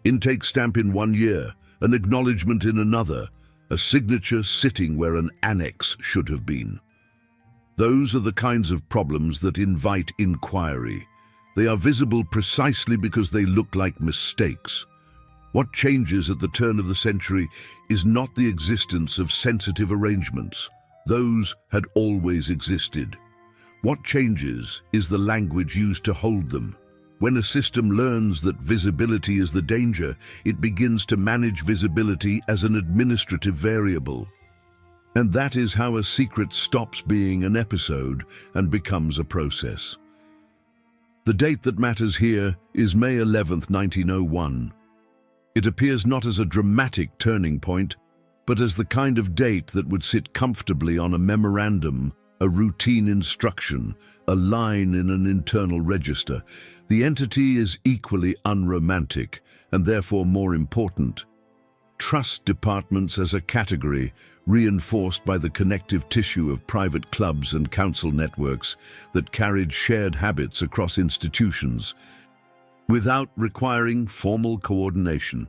intake stamp in 1 year, an acknowledgement in another, a signature sitting where an annex should have been. Those are the kinds of problems that invite inquiry. They are visible precisely because they look like mistakes. What changes at the turn of the century is not the existence of sensitive arrangements. Those had always existed. What changes is the language used to hold them. When a system learns that visibility is the danger, it begins to manage visibility as an administrative variable. And that is how a secret stops being an episode and becomes a process. The date that matters here is May 11th, 1901. It appears not as a dramatic turning point, but as the kind of date that would sit comfortably on a memorandum, a routine instruction, a line in an internal register. The entity is equally unromantic and therefore more important. Trust departments as a category, reinforced by the connective tissue of private clubs and council networks that carried shared habits across institutions, without requiring formal coordination.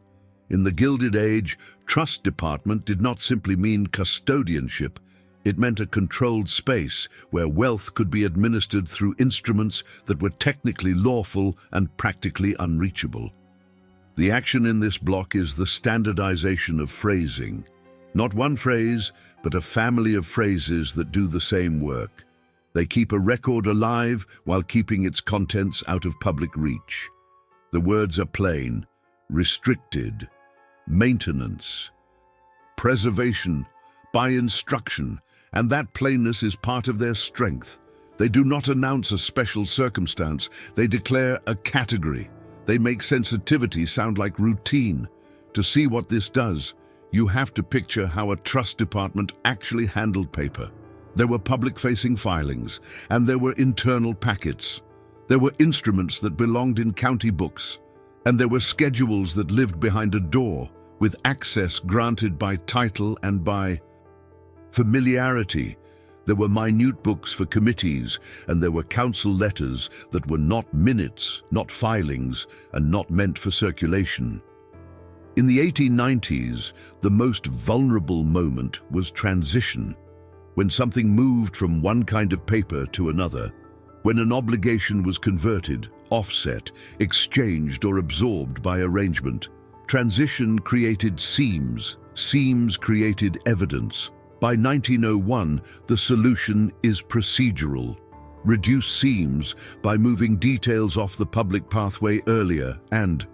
In the Gilded Age, trust department did not simply mean custodianship. It meant a controlled space where wealth could be administered through instruments that were technically lawful and practically unreachable. The action in this block is the standardization of phrasing. Not one phrase, but a family of phrases that do the same work. They keep a record alive while keeping its contents out of public reach. The words are plain: restricted, maintenance, preservation, by instruction, And that plainness is part of their strength. They do not announce a special circumstance, they declare a category. They make sensitivity sound like routine. To see what this does, you have to picture how a trust department actually handled paper. There were public-facing filings, and there were internal packets. There were instruments that belonged in county books, and there were schedules that lived behind a door, with access granted by title and by familiarity. There were minute books for committees, and there were council letters that were not minutes, not filings, and not meant for circulation. In the 1890s, the most vulnerable moment was transition, when something moved from one kind of paper to another, when an obligation was converted, offset, exchanged, or absorbed by arrangement. Transition created seams. Seams created evidence. By 1901, the solution is procedural. Reduce seams by moving details off the public pathway earlier and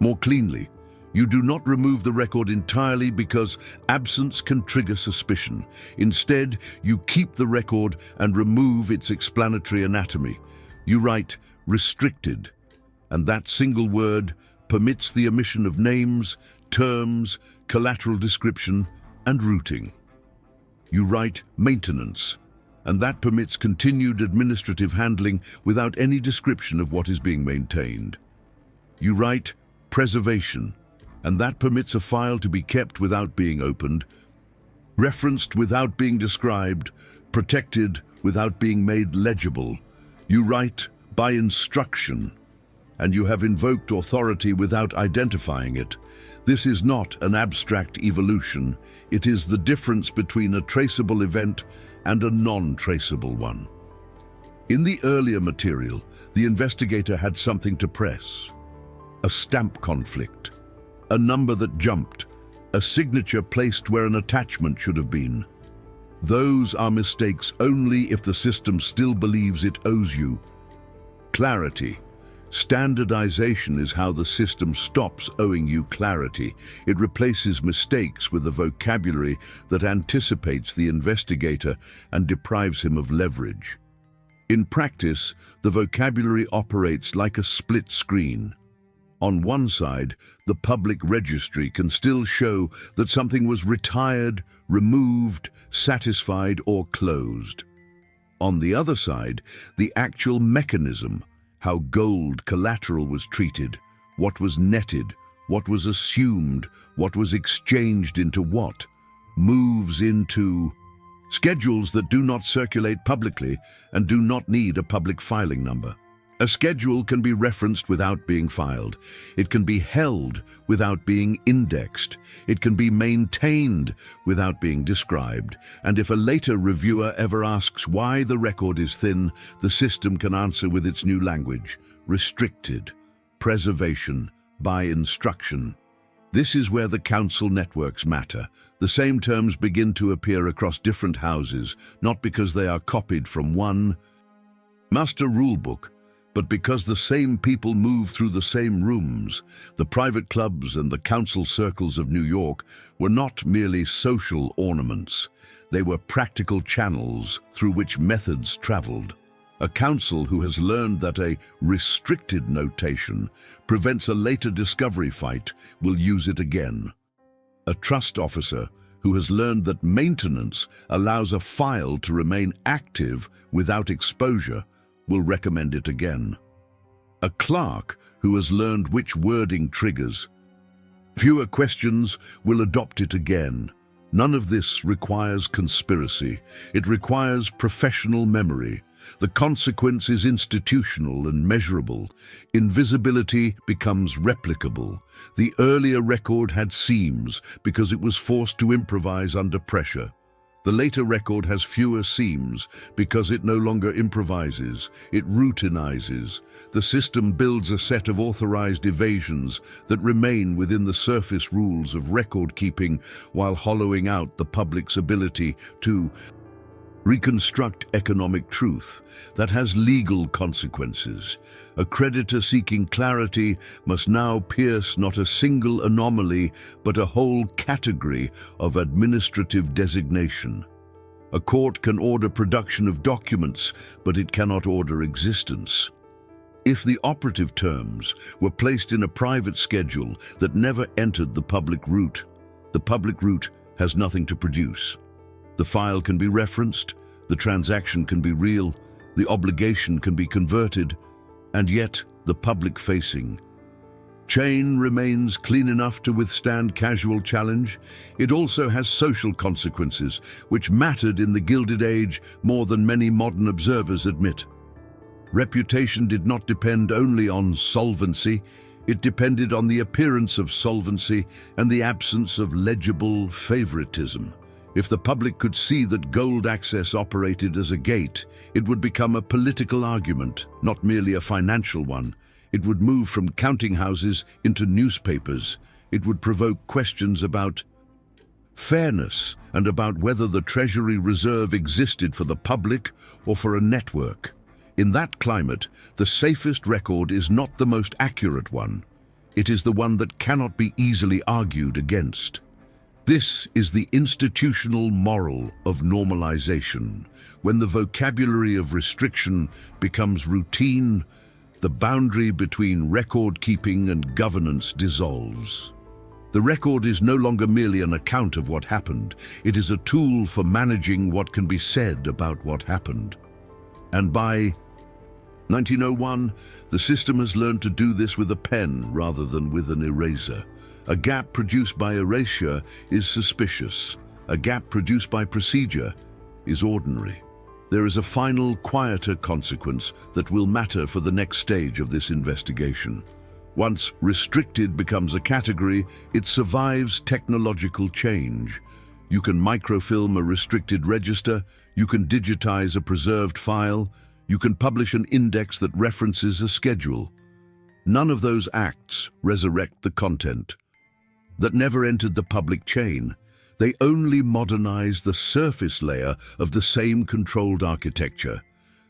more cleanly. You do not remove the record entirely because absence can trigger suspicion. Instead, you keep the record and remove its explanatory anatomy. You write restricted, and that single word permits the omission of names, terms, collateral description, and routing. You write maintenance, and that permits continued administrative handling without any description of what is being maintained. You write preservation, and that permits a file to be kept without being opened, referenced without being described, protected without being made legible. You write by instruction, and you have invoked authority without identifying it. This is not an abstract evolution. It is the difference between a traceable event and a non-traceable one. In the earlier material, the investigator had something to press. A stamp conflict, a number that jumped, a signature placed where an attachment should have been. Those are mistakes only if the system still believes it owes you. Clarity. Standardization is how the system stops owing you clarity. It replaces mistakes with a vocabulary that anticipates the investigator and deprives him of leverage. In practice, the vocabulary operates like a split screen. On one side, the public registry can still show that something was retired, removed, satisfied, or closed. On the other side, the actual mechanism, how gold collateral was treated, what was netted, what was assumed, what was exchanged into what, moves into schedules that do not circulate publicly and do not need a public filing number. A schedule can be referenced without being filed. It can be held without being indexed. It can be maintained without being described. And if a later reviewer ever asks why the record is thin, the system can answer with its new language: restricted, preservation, by instruction. This is where the council networks matter. The same terms begin to appear across different houses, not because they are copied from one master rulebook, but because the same people move through the same rooms. The private clubs and the council circles of New York were not merely social ornaments. They were practical channels through which methods traveled. A council who has learned that a restricted notation prevents a later discovery fight will use it again. A trust officer who has learned that maintenance allows a file to remain active without exposure will recommend it again. A clerk who has learned which wording triggers fewer questions will adopt it again. None of this requires conspiracy. It requires professional memory. The consequence is institutional and measurable. Invisibility becomes replicable. The earlier record had seams because it was forced to improvise under pressure. The later record has fewer seams because it no longer improvises, it routinizes. The system builds a set of authorized evasions that remain within the surface rules of record keeping while hollowing out the public's ability to Reconstruct economic truth that has legal consequences. A creditor seeking clarity must now pierce not a single anomaly, but a whole category of administrative designation. A court can order production of documents, but it cannot order existence. If the operative terms were placed in a private schedule that never entered the public route has nothing to produce. The file can be referenced, the transaction can be real, the obligation can be converted, and yet the public-facing chain remains clean enough to withstand casual challenge. It also has social consequences, which mattered in the Gilded Age more than many modern observers admit. Reputation did not depend only on solvency, it depended on the appearance of solvency and the absence of legible favoritism. If the public could see that gold access operated as a gate, it would become a political argument, not merely a financial one. It would move from counting houses into newspapers. It would provoke questions about fairness and about whether the Treasury Reserve existed for the public or for a network. In that climate, the safest record is not the most accurate one. It is the one that cannot be easily argued against. This is the institutional moral of normalization. When the vocabulary of restriction becomes routine, the boundary between record-keeping and governance dissolves. The record is no longer merely an account of what happened. It is a tool for managing what can be said about what happened. And by 1901, the system has learned to do this with a pen rather than with an eraser. A gap produced by erasure is suspicious. A gap produced by procedure is ordinary. There is a final, quieter consequence that will matter for the next stage of this investigation. Once restricted becomes a category, it survives technological change. You can microfilm a restricted register, you can digitize a preserved file, you can publish an index that references a schedule. None of those acts resurrect the content that never entered the public chain. They only modernize the surface layer of the same controlled architecture.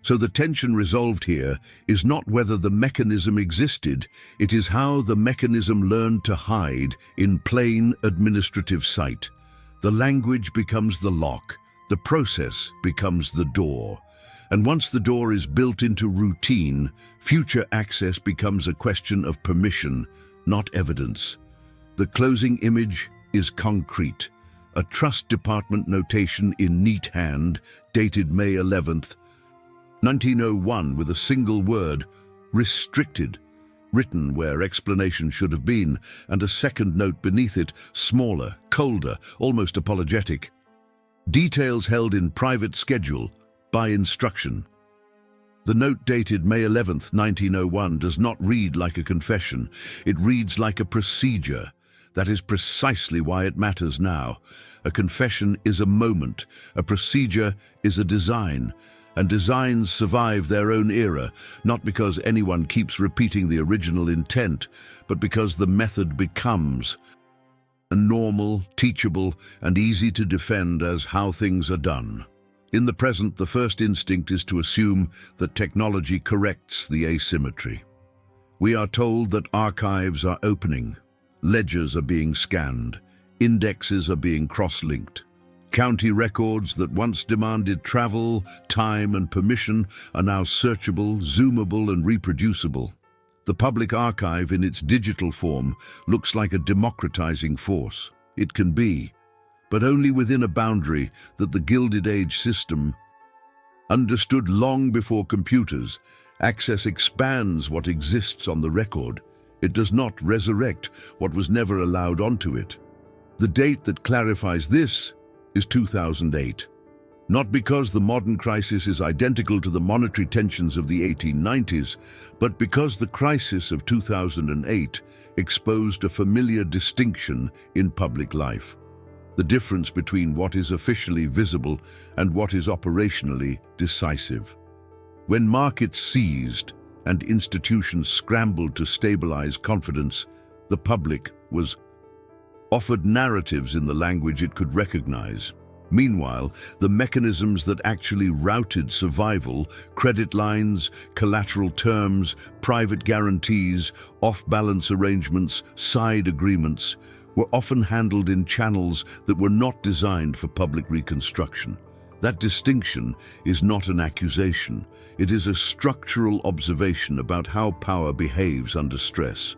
So the tension resolved here is not whether the mechanism existed, it is how the mechanism learned to hide in plain administrative sight. The language becomes the lock, the process becomes the door. And once the door is built into routine, future access becomes a question of permission, not evidence. The closing image is concrete. A trust department notation in neat hand, dated May 11th, 1901, with a single word, restricted, written where explanation should have been, and a second note beneath it, smaller, colder, almost apologetic. Details held in private schedule, by instruction. The note dated May 11th, 1901 does not read like a confession. It reads like a procedure. That is precisely why it matters now. A confession is a moment. A procedure is a design. And designs survive their own era, not because anyone keeps repeating the original intent, but because the method becomes normal, teachable, and easy to defend as how things are done. In the present, the first instinct is to assume that technology corrects the asymmetry. We are told that archives are opening, ledgers are being scanned, indexes are being cross-linked. County records that once demanded travel, time, and permission are now searchable, zoomable, and reproducible. The public archive in its digital form looks like a democratizing force. It can be, but only within a boundary that the Gilded Age system understood long before computers. Access expands what exists on the record. It does not resurrect what was never allowed onto it. The date that clarifies this is 2008. Not because the modern crisis is identical to the monetary tensions of the 1890s, but because the crisis of 2008 exposed a familiar distinction in public life. The difference between what is officially visible and what is operationally decisive. When markets seized and institutions scrambled to stabilize confidence, the public was offered narratives in the language it could recognize. Meanwhile, the mechanisms that actually routed survival, credit lines, collateral terms, private guarantees, off-balance arrangements, side agreements, were often handled in channels that were not designed for public reconstruction. That distinction is not an accusation. It is a structural observation about how power behaves under stress.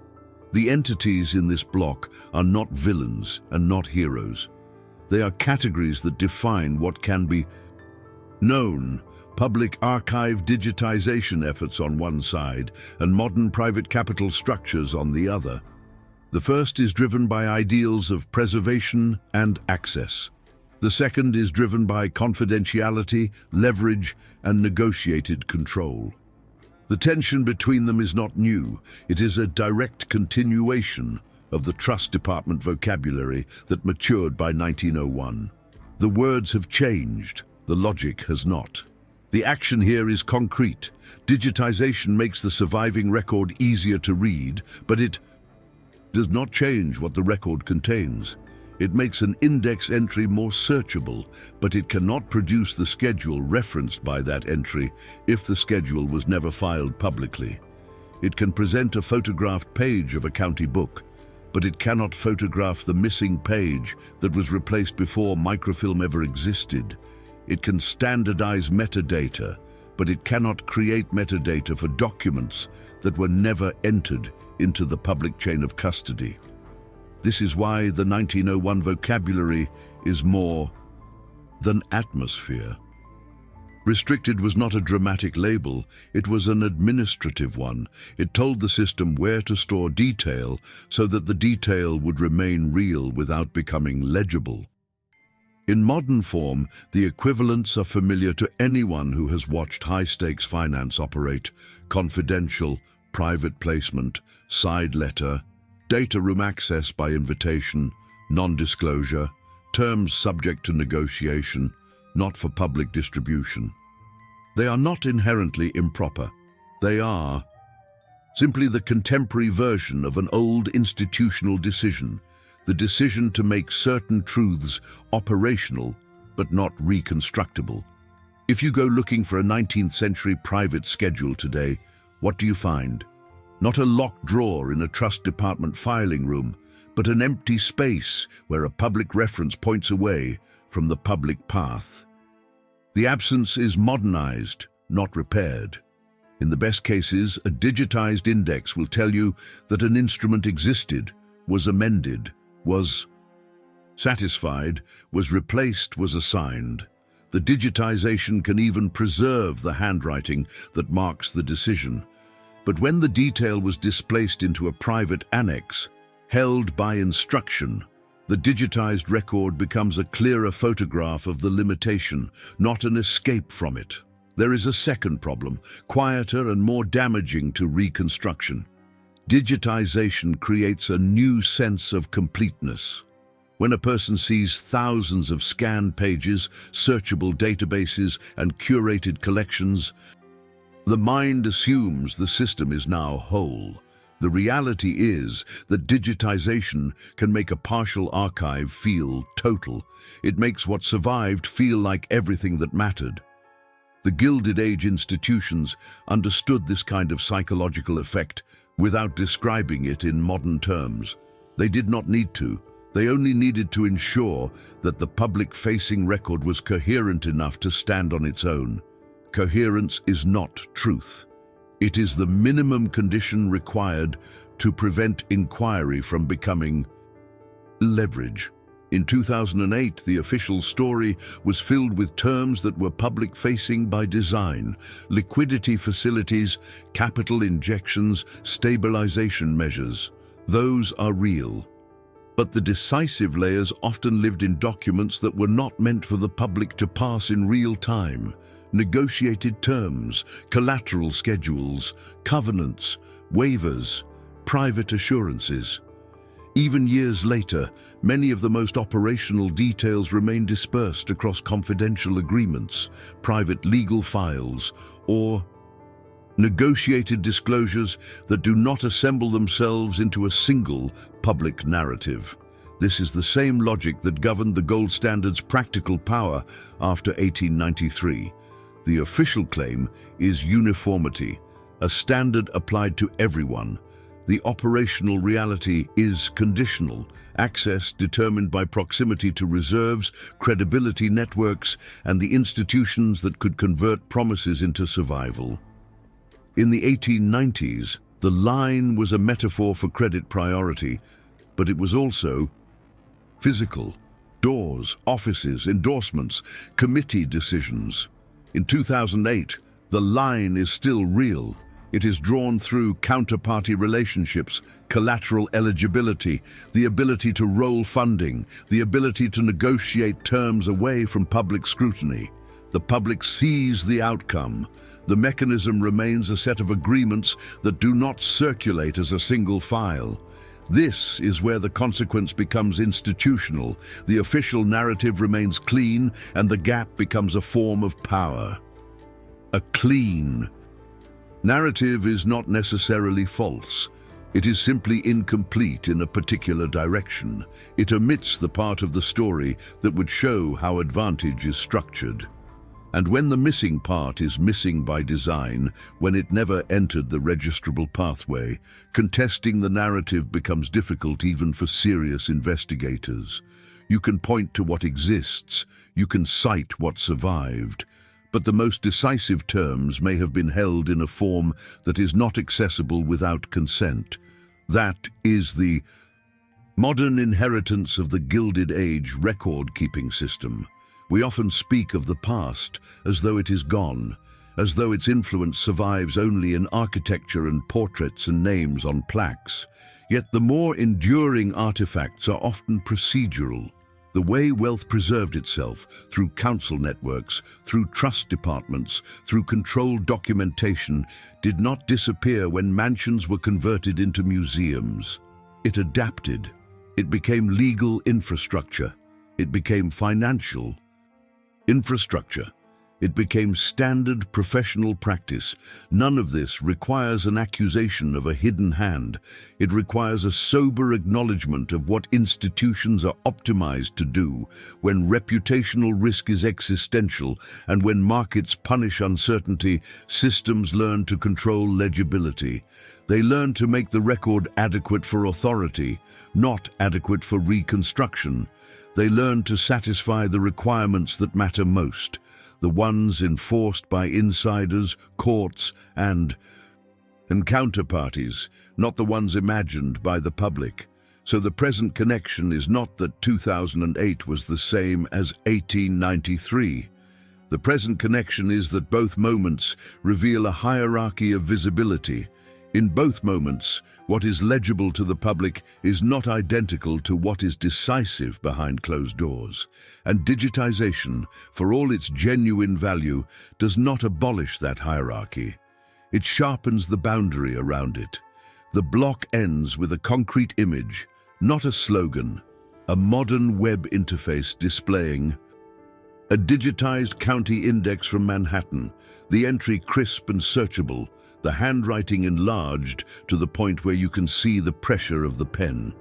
The entities in this block are not villains and not heroes. They are categories that define what can be known. Public archive digitization efforts on one side and modern private capital structures on the other. The first is driven by ideals of preservation and access. The second is driven by confidentiality, leverage, and negotiated control. The tension between them is not new. It is a direct continuation of the Trust Department vocabulary that matured by 1901. The words have changed, the logic has not. The action here is concrete. Digitization makes the surviving record easier to read, but it does not change what the record contains. It makes an index entry more searchable, but it cannot produce the schedule referenced by that entry if the schedule was never filed publicly. It can present a photographed page of a county book, but it cannot photograph the missing page that was replaced before microfilm ever existed. It can standardize metadata, but it cannot create metadata for documents that were never entered into the public chain of custody. This is why the 1901 vocabulary is more than atmosphere. Restricted was not a dramatic label, it was an administrative one. It told the system where to store detail so that the detail would remain real without becoming legible. In modern form, the equivalents are familiar to anyone who has watched high-stakes finance operate: confidential, private placement, side letter, data room access by invitation, non-disclosure, terms subject to negotiation, not for public distribution. They are not inherently improper. They are simply the contemporary version of an old institutional decision, the decision to make certain truths operational but not reconstructible. If you go looking for a 19th century private schedule today, what do you find? Not a locked drawer in a trust department filing room, but an empty space where a public reference points away from the public path. The absence is modernized, not repaired. In the best cases, a digitized index will tell you that an instrument existed, was amended, was satisfied, was replaced, was assigned. The digitization can even preserve the handwriting that marks the decision. But when the detail was displaced into a private annex, held by instruction, the digitized record becomes a clearer photograph of the limitation, not an escape from it. There is a second problem, quieter and more damaging to reconstruction. Digitization creates a new sense of completeness. When a person sees thousands of scanned pages, searchable databases, and curated collections, the mind assumes the system is now whole. The reality is that digitization can make a partial archive feel total. It makes what survived feel like everything that mattered. The Gilded Age institutions understood this kind of psychological effect without describing it in modern terms. They did not need to. They only needed to ensure that the public-facing record was coherent enough to stand on its own. Coherence is not truth. It is the minimum condition required to prevent inquiry from becoming leverage. In 2008, the official story was filled with terms that were public-facing by design: liquidity facilities, capital injections, stabilization measures. Those are real. But the decisive layers often lived in documents that were not meant for the public to pass in real time. Negotiated terms, collateral schedules, covenants, waivers, private assurances. Even years later, many of the most operational details remain dispersed across confidential agreements, private legal files, or negotiated disclosures that do not assemble themselves into a single public narrative. This is the same logic that governed the gold standard's practical power after 1893. The official claim is uniformity, a standard applied to everyone. The operational reality is conditional, access determined by proximity to reserves, credibility networks, and the institutions that could convert promises into survival. In the 1890s, the line was a metaphor for credit priority, but it was also physical: doors, offices, endorsements, committee decisions. In 2008, the line is still real. It is drawn through counterparty relationships, collateral eligibility, the ability to roll funding, the ability to negotiate terms away from public scrutiny. The public sees the outcome. The mechanism remains a set of agreements that do not circulate as a single file. This is where the consequence becomes institutional, the official narrative remains clean, and the gap becomes a form of power. A clean narrative is not necessarily false. It is simply incomplete in a particular direction. It omits the part of the story that would show how advantage is structured. And when the missing part is missing by design, when it never entered the registrable pathway, contesting the narrative becomes difficult even for serious investigators. You can point to what exists, you can cite what survived, but the most decisive terms may have been held in a form that is not accessible without consent. That is the modern inheritance of the Gilded Age record-keeping system. We often speak of the past as though it is gone, as though its influence survives only in architecture and portraits and names on plaques. Yet the more enduring artifacts are often procedural. The way wealth preserved itself, through council networks, through trust departments, through controlled documentation, did not disappear when mansions were converted into museums. It adapted. It became legal infrastructure. It became financial infrastructure. It became standard professional practice. None of this requires an accusation of a hidden hand. It requires a sober acknowledgement of what institutions are optimized to do when reputational risk is existential, and when markets punish uncertainty, systems learn to control legibility. They learn to make the record adequate for authority, not adequate for reconstruction. They learn to satisfy the requirements that matter most, the ones enforced by insiders, courts, and counterparties, not the ones imagined by the public. So the present connection is not that 2008 was the same as 1893. The present connection is that both moments reveal a hierarchy of visibility. In both moments, what is legible to the public is not identical to what is decisive behind closed doors. And digitization, for all its genuine value, does not abolish that hierarchy. It sharpens the boundary around it. The block ends with a concrete image, not a slogan, a modern web interface displaying a digitized county index from Manhattan, the entry crisp and searchable, the handwriting enlarged to the point where you can see the pressure of the pen.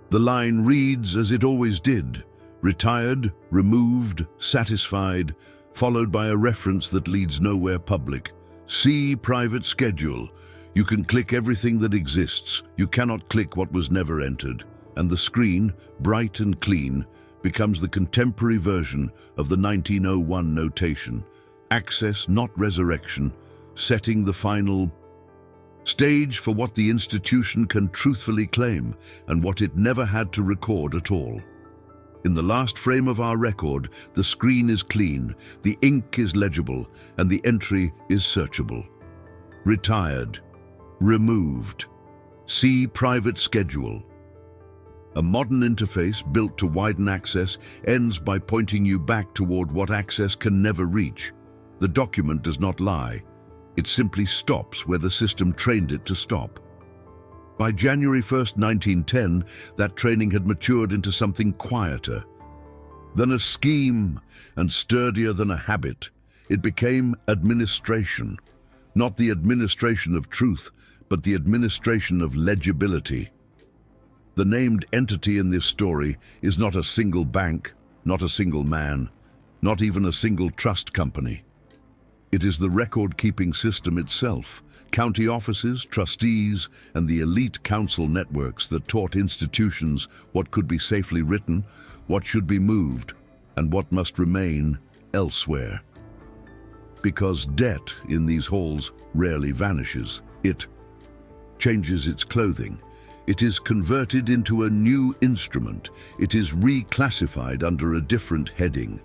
The line reads as it always did: retired, removed, satisfied, followed by a reference that leads nowhere public. See private schedule. You can click everything that exists. You cannot click what was never entered. And the screen, bright and clean, becomes the contemporary version of the 1901 notation. Access, not resurrection, setting the final stage for what the institution can truthfully claim and what it never had to record at all. In the last frame of our record, the screen is clean, the ink is legible, and the entry is searchable. Retired. Removed. See private schedule. A modern interface built to widen access ends by pointing you back toward what access can never reach. The document does not lie. It simply stops where the system trained it to stop. By January 1st, 1910, that training had matured into something quieter than a scheme and sturdier than a habit. It became administration, not the administration of truth, but the administration of legibility. The named entity in this story is not a single bank, not a single man, not even a single trust company. It is the record-keeping system itself, county offices, trustees, and the elite council networks that taught institutions what could be safely written, what should be moved, and what must remain elsewhere. Because debt in these halls rarely vanishes. It changes its clothing. It is converted into a new instrument. It is reclassified under a different heading.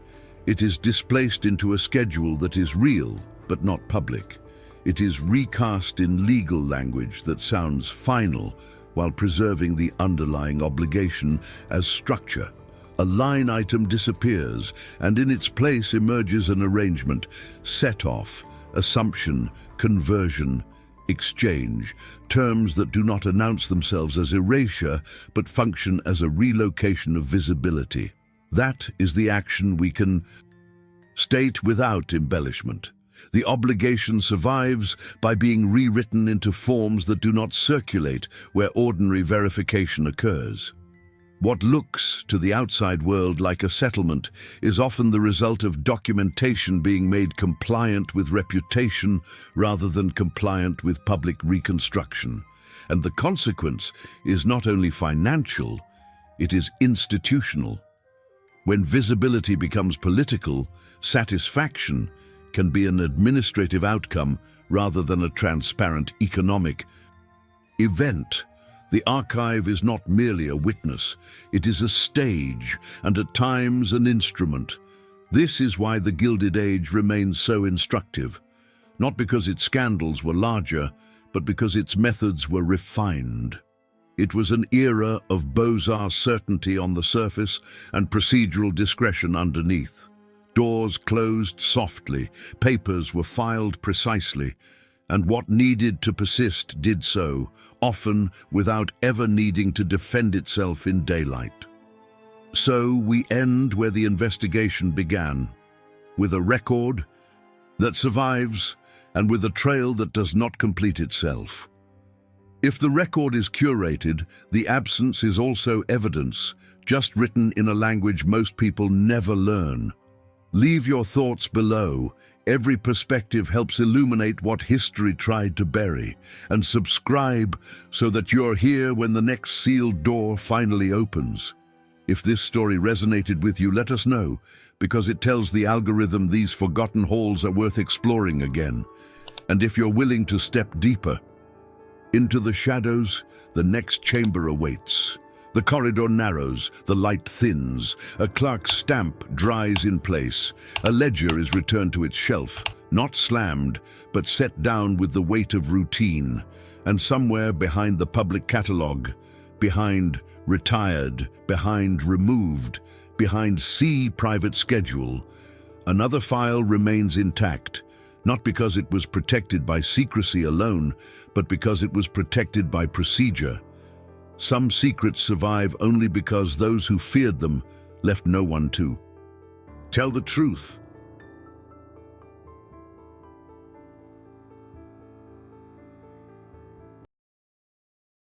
It is displaced into a schedule that is real, but not public. It is recast in legal language that sounds final while preserving the underlying obligation as structure. A line item disappears, and in its place emerges an arrangement: set-off, assumption, conversion, exchange, terms that do not announce themselves as erasure, but function as a relocation of visibility. That is the action we can state without embellishment. The obligation survives by being rewritten into forms that do not circulate where ordinary verification occurs. What looks to the outside world like a settlement is often the result of documentation being made compliant with reputation rather than compliant with public reconstruction. And the consequence is not only financial, it is institutional. When visibility becomes political, satisfaction can be an administrative outcome rather than a transparent economic event. The archive is not merely a witness, it is a stage and at times an instrument. This is why the Gilded Age remains so instructive, not because its scandals were larger, but because its methods were refined. It was an era of Beaux-Arts certainty on the surface and procedural discretion underneath. Doors closed softly, papers were filed precisely, and what needed to persist did so, often without ever needing to defend itself in daylight. So we end where the investigation began, with a record that survives and with a trail that does not complete itself. If the record is curated, the absence is also evidence, just written in a language most people never learn. Leave your thoughts below. Every perspective helps illuminate what history tried to bury. And subscribe so that you're here when the next sealed door finally opens. If this story resonated with you, let us know, because it tells the algorithm these forgotten halls are worth exploring again. And if you're willing to step deeper into the shadows, the next chamber awaits. The corridor narrows, the light thins, a clerk's stamp dries in place, a ledger is returned to its shelf, not slammed, but set down with the weight of routine, and somewhere behind the public catalogue, behind retired, behind removed, behind C private schedule, another file remains intact, not because it was protected by secrecy alone, but because it was protected by procedure. Some secrets survive only because those who feared them left no one to tell the truth.